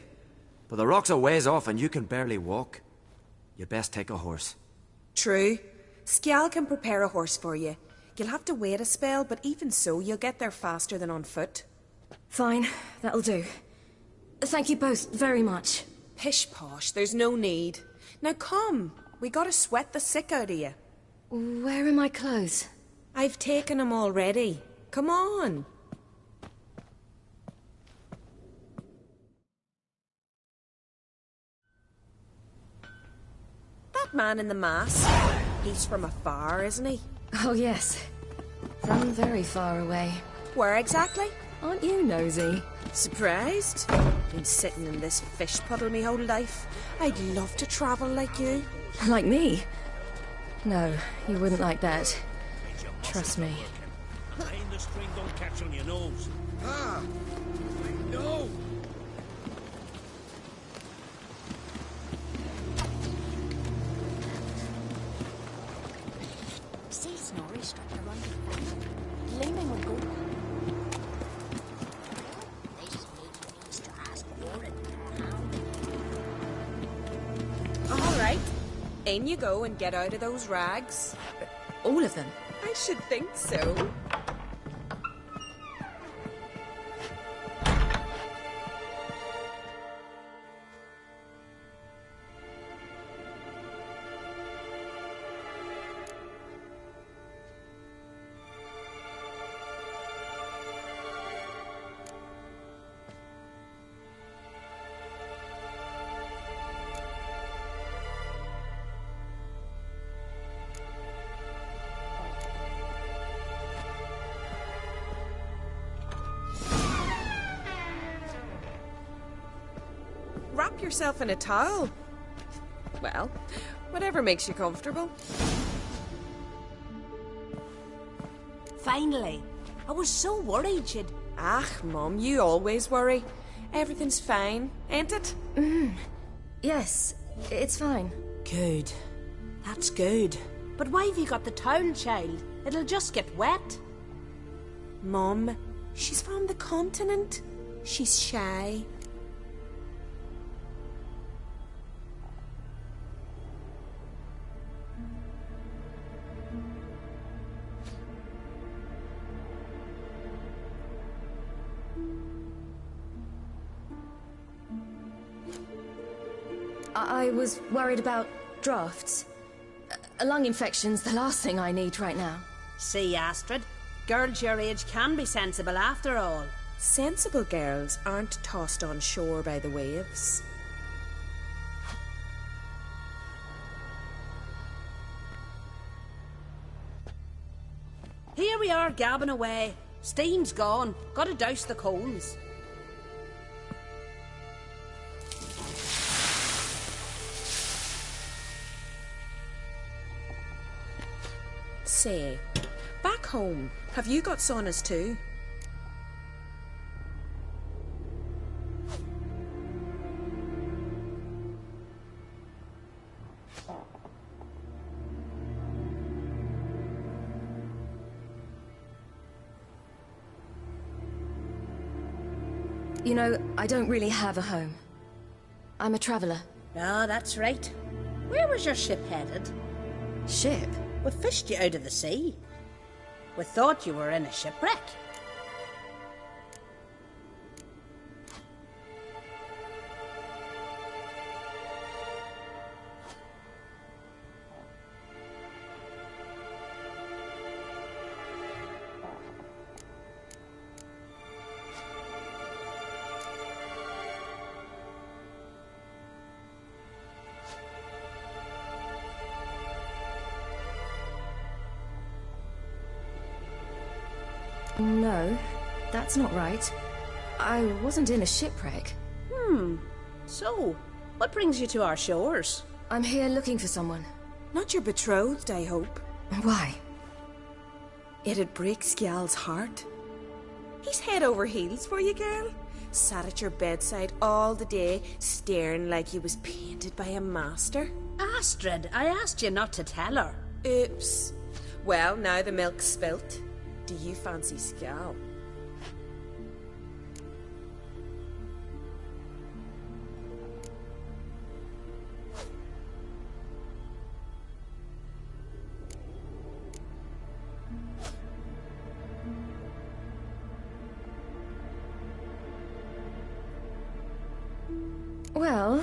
But the rock's a ways off and you can barely walk. You best take a horse. True. Skjal can prepare a horse for you. You'll have to wait a spell, but even so, you'll get there faster than on foot. Fine, that'll do. Thank you both very much. Pish-posh, there's no need. Now come, we gotta sweat the sick out of you. Where are my clothes? I've taken them already. Come on. That man in the mask, he's from afar, isn't he? Oh yes, from very far away. Where exactly? Aren't you nosy? Surprised? Been sitting in this fish puddle me whole life. I'd love to travel like you. Like me? No, you wouldn't like that. Trust me. Tying the string don't catch on your nose. Ah, I know. See Snorri strapped around the back, gleaming with gold. This means to ask for it. All right. In you go and get out of those rags. All of them? I should think so. wrap yourself in a towel. Well, whatever makes you comfortable. Finally. I was so worried she'd... Ah, Mum, you always worry. Everything's fine, ain't it? Yes, it's fine. Good. That's good. But why have you got the towel, child? It'll just get wet. Mum, she's from the continent. She's shy. I was worried about drafts. A lung infection's the last thing I need right now. See, Astrid, girls your age can be sensible after all. Sensible girls aren't tossed on shore by the waves. Here we are, gabbing away. Steam's gone. Gotta douse the coals. Say, back home, have you got saunas too? You know, I don't really have a home. I'm a traveller. Ah, that's right. Where was your ship headed? Ship? We fished you out of the sea. We thought you were in a shipwreck. No, that's not right. I wasn't in a shipwreck. So, what brings you to our shores? I'm here looking for someone. Not your betrothed, I hope. Why? It'd break Skjal's heart. He's head over heels for you, girl. Sat at your bedside all the day, staring like he was painted by a master. Astrid, I asked you not to tell her. Oops. Well, now the milk's spilt. Do you fancy Skjal? Well,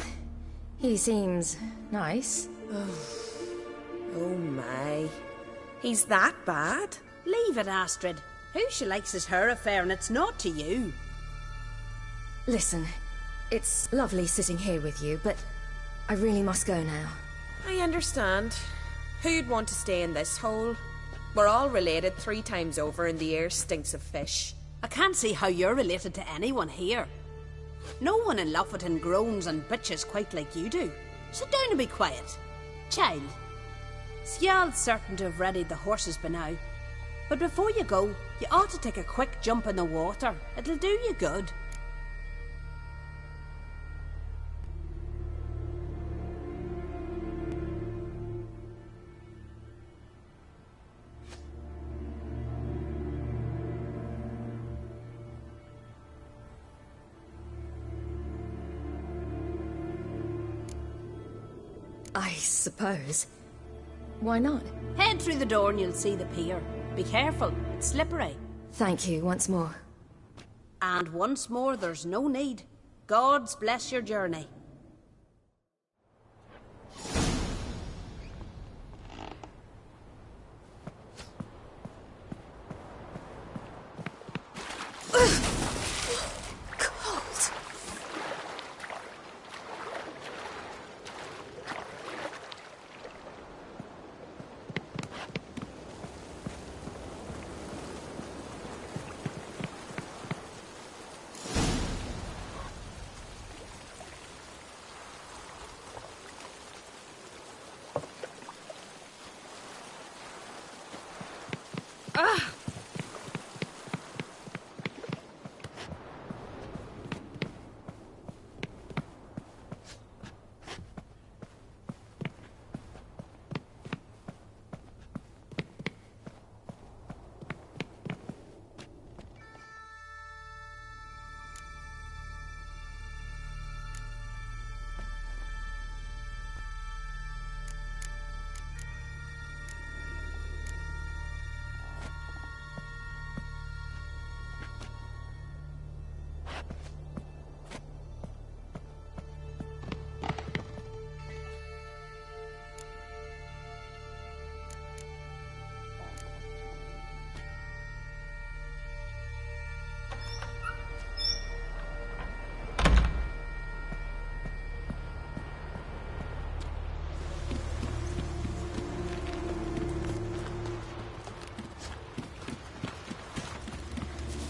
he seems nice. Oh my. He's that bad? Leave it, Astrid. Who she likes is her affair, and it's not to you. Listen, it's lovely sitting here with you, but I really must go now. I understand. Who'd want to stay in this hole? We're all related 3 times over, and the air stinks of fish. I can't see how you're related to anyone here. No one in Lofferton groans and bitches quite like you do. Sit down and be quiet. Child, Skjal's certain to have readied the horses by now. But before you go, you ought to take a quick jump in the water. It'll do you good. I suppose. Why not? Head through the door and you'll see the pier. Be careful, it's slippery. Thank you once more. And once more, there's no need. God's bless your journey.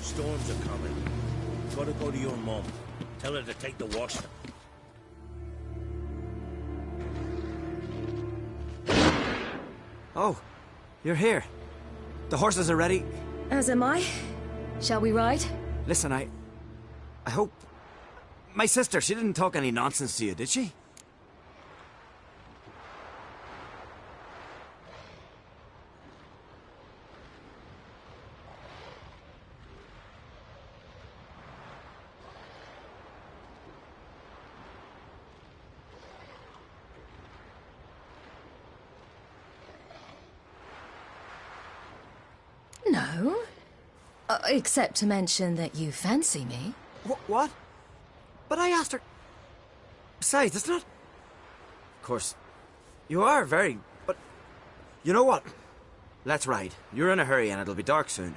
Storms are coming. Gotta go to your mum. Tell her to take the wash. Oh, you're here. The horses are ready. As am I. Shall we ride? Listen, I hope... My sister, she didn't talk any nonsense to you, did she? No. Except to mention that you fancy me. What? But I asked her... Besides, it's not... Of course, you are very... But... You know what? Let's ride. You're in a hurry and it'll be dark soon.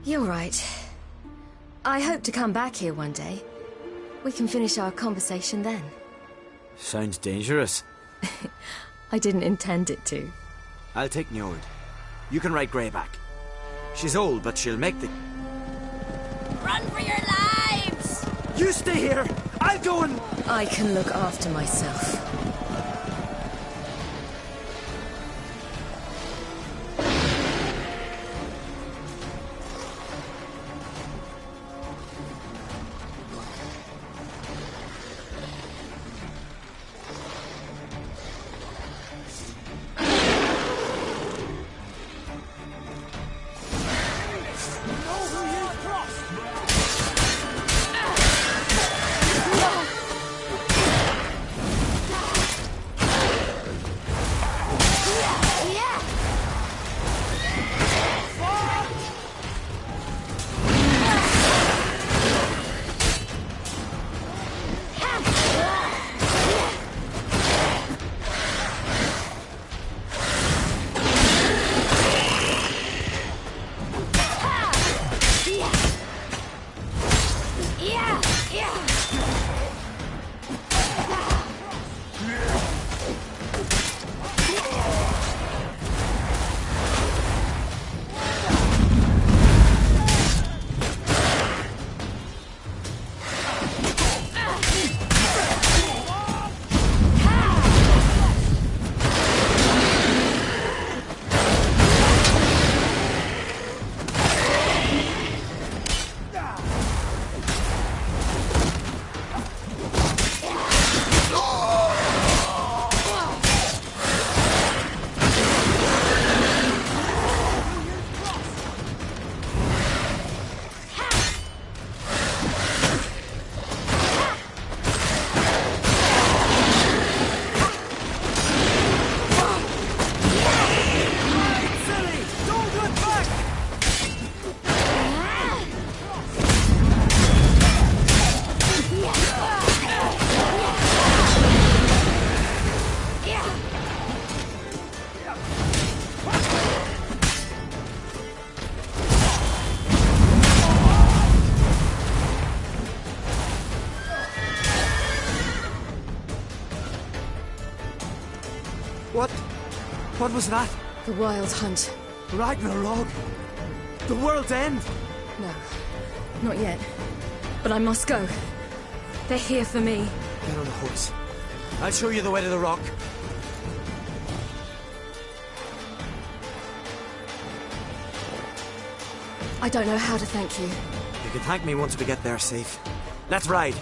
You're right. I hope to come back here one day. We can finish our conversation then. Sounds dangerous. I didn't intend it to. I'll take Njord. You can ride Greyback. She's old, but she'll make the... Run for your lives! You stay here! I'll go and... I can look after myself. What was that? The Wild Hunt. Ragnarok? The world's end? No, not yet. But I must go. They're here for me. Get on the horse. I'll show you the way to the rock. I don't know how to thank you. You can thank me once we get there safe. Let's ride.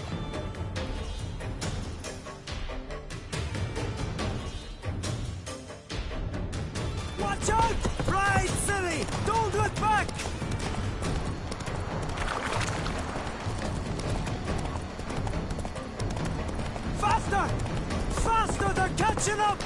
Watch out! Ride, silly! Don't look back! Faster! Faster! They're catching up!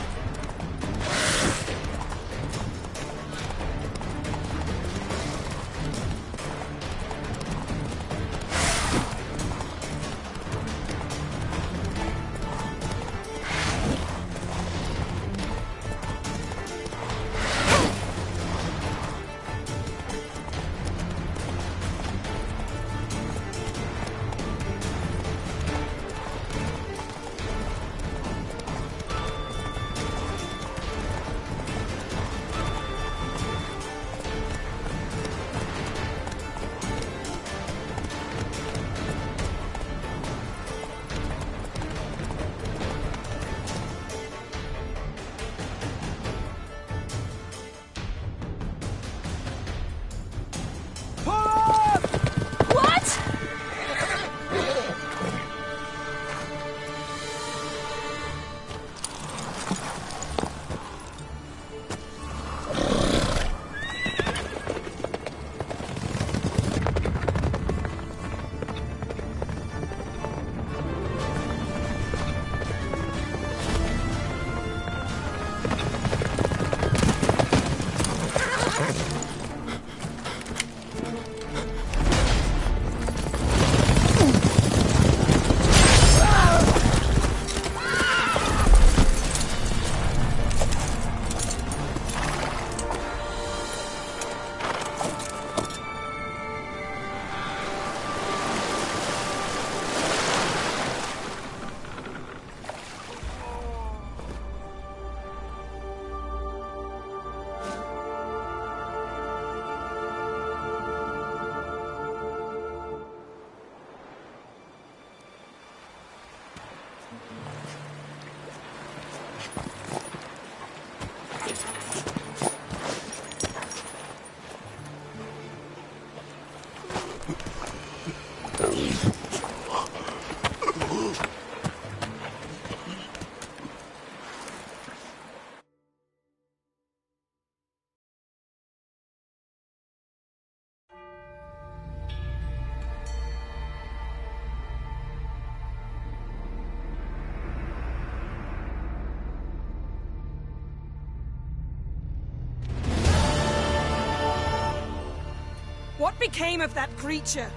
What became of that creature?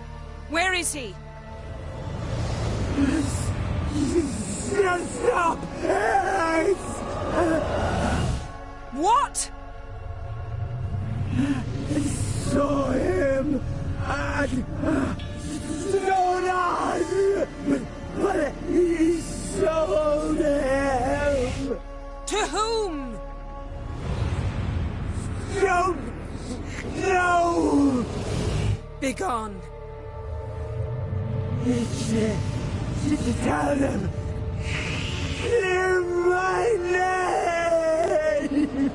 Where is he? Stop! What? I saw him and Stonan, but he sold him. To whom? Don't know. Begone. Tell them. Clear my name.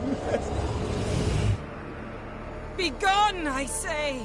Begone, I say.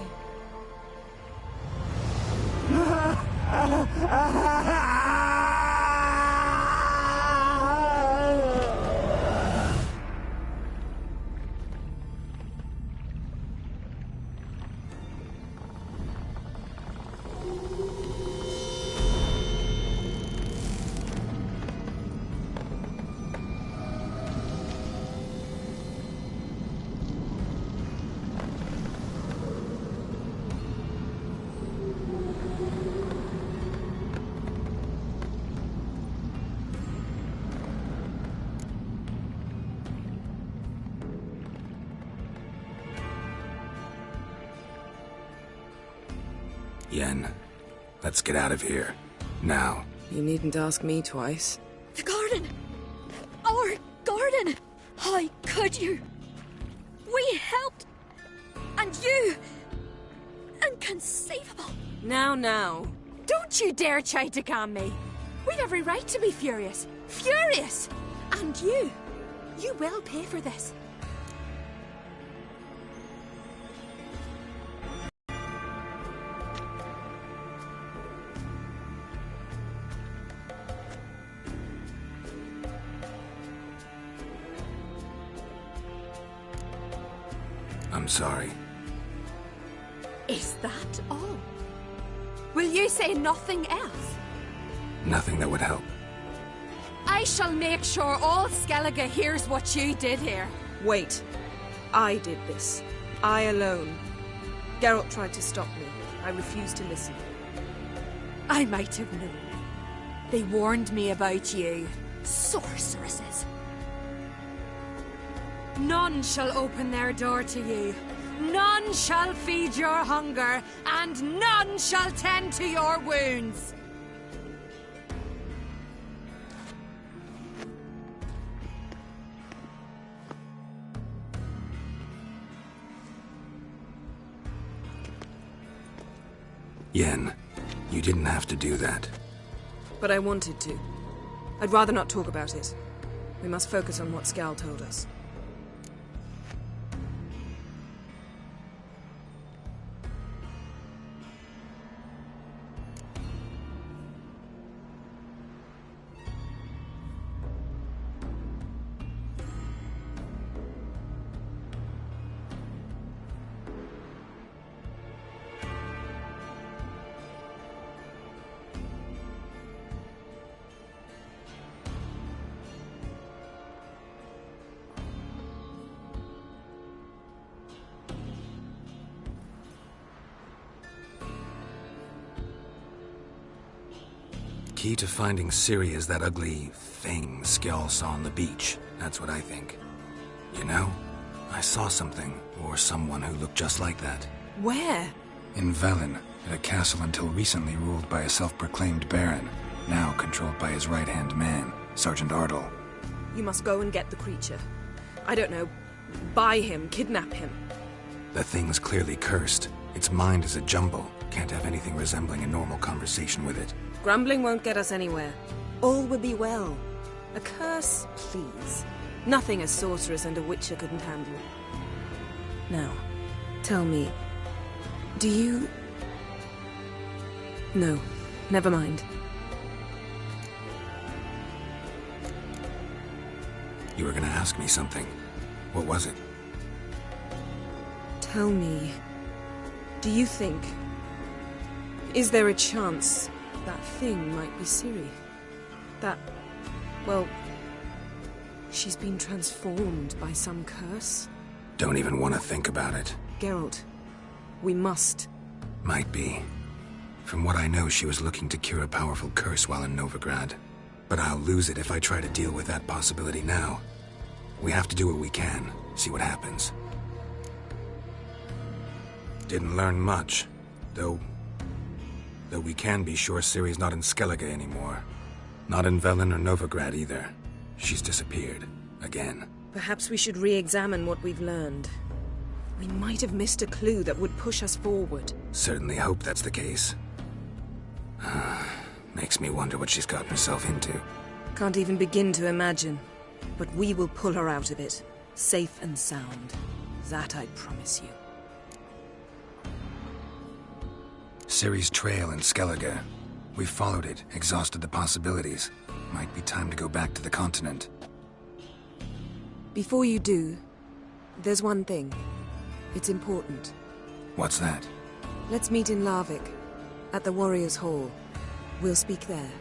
Yen, let's get out of here. Now. You needn't ask me twice. The garden! Our garden! How could you? We helped! And you! Inconceivable! Now. Don't you dare try to calm me! We've every right to be furious! Furious! And you will pay for this. I'm sorry. Is that all? Will you say nothing else? Nothing that would help. I shall make sure all Skellige hears what you did here. Wait. I did this. I alone. Geralt tried to stop me. I refused to listen. I might have known. They warned me about you. Sorceresses. None shall open their door to you. None shall feed your hunger, and none shall tend to your wounds. Yen, you didn't have to do that. But I wanted to. I'd rather not talk about it. We must focus on what Skal told us. Key to finding Ciri is that ugly thing Skjall saw on the beach. That's what I think. You know, I saw something, or someone who looked just like that. Where? In Velen, at a castle until recently ruled by a self-proclaimed baron, now controlled by his right-hand man, Sergeant Ardle. You must go and get the creature. I don't know, buy him, kidnap him. The thing's clearly cursed. Its mind is a jumble. Can't have anything resembling a normal conversation with it. Grumbling won't get us anywhere. All will be well. A curse, please. Nothing a sorceress and a witcher couldn't handle. Now, tell me, do you No, never mind. You were gonna ask me something. What was it? Tell me, do you think... Is there a chance that thing might be Ciri? That... well... she's been transformed by some curse? Don't even want to think about it. Geralt, we must. Might be. From what I know, she was looking to cure a powerful curse while in Novigrad. But I'll lose it if I try to deal with that possibility now. We have to do what we can, see what happens. Didn't learn much, though we can be sure Ciri's not in Skellige anymore. Not in Velen or Novigrad either. She's disappeared. Again. Perhaps we should re-examine what we've learned. We might have missed a clue that would push us forward. Certainly hope that's the case. Makes me wonder what she's gotten herself into. Can't even begin to imagine. But we will pull her out of it. Safe and sound. That I promise you. Ciri's trail in Skellige. We followed it, exhausted the possibilities. Might be time to go back to the continent. Before you do, there's one thing. It's important. What's that? Let's meet in Larvik, at the Warriors' Hall. We'll speak there.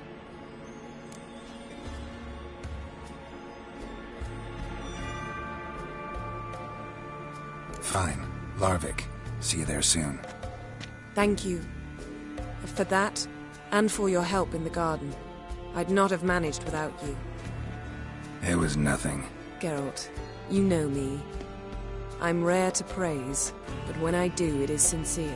Fine. Larvik. See you there soon. Thank you. For that, and for your help in the garden. I'd not have managed without you. It was nothing. Geralt, you know me. I'm rare to praise, but when I do, it is sincere.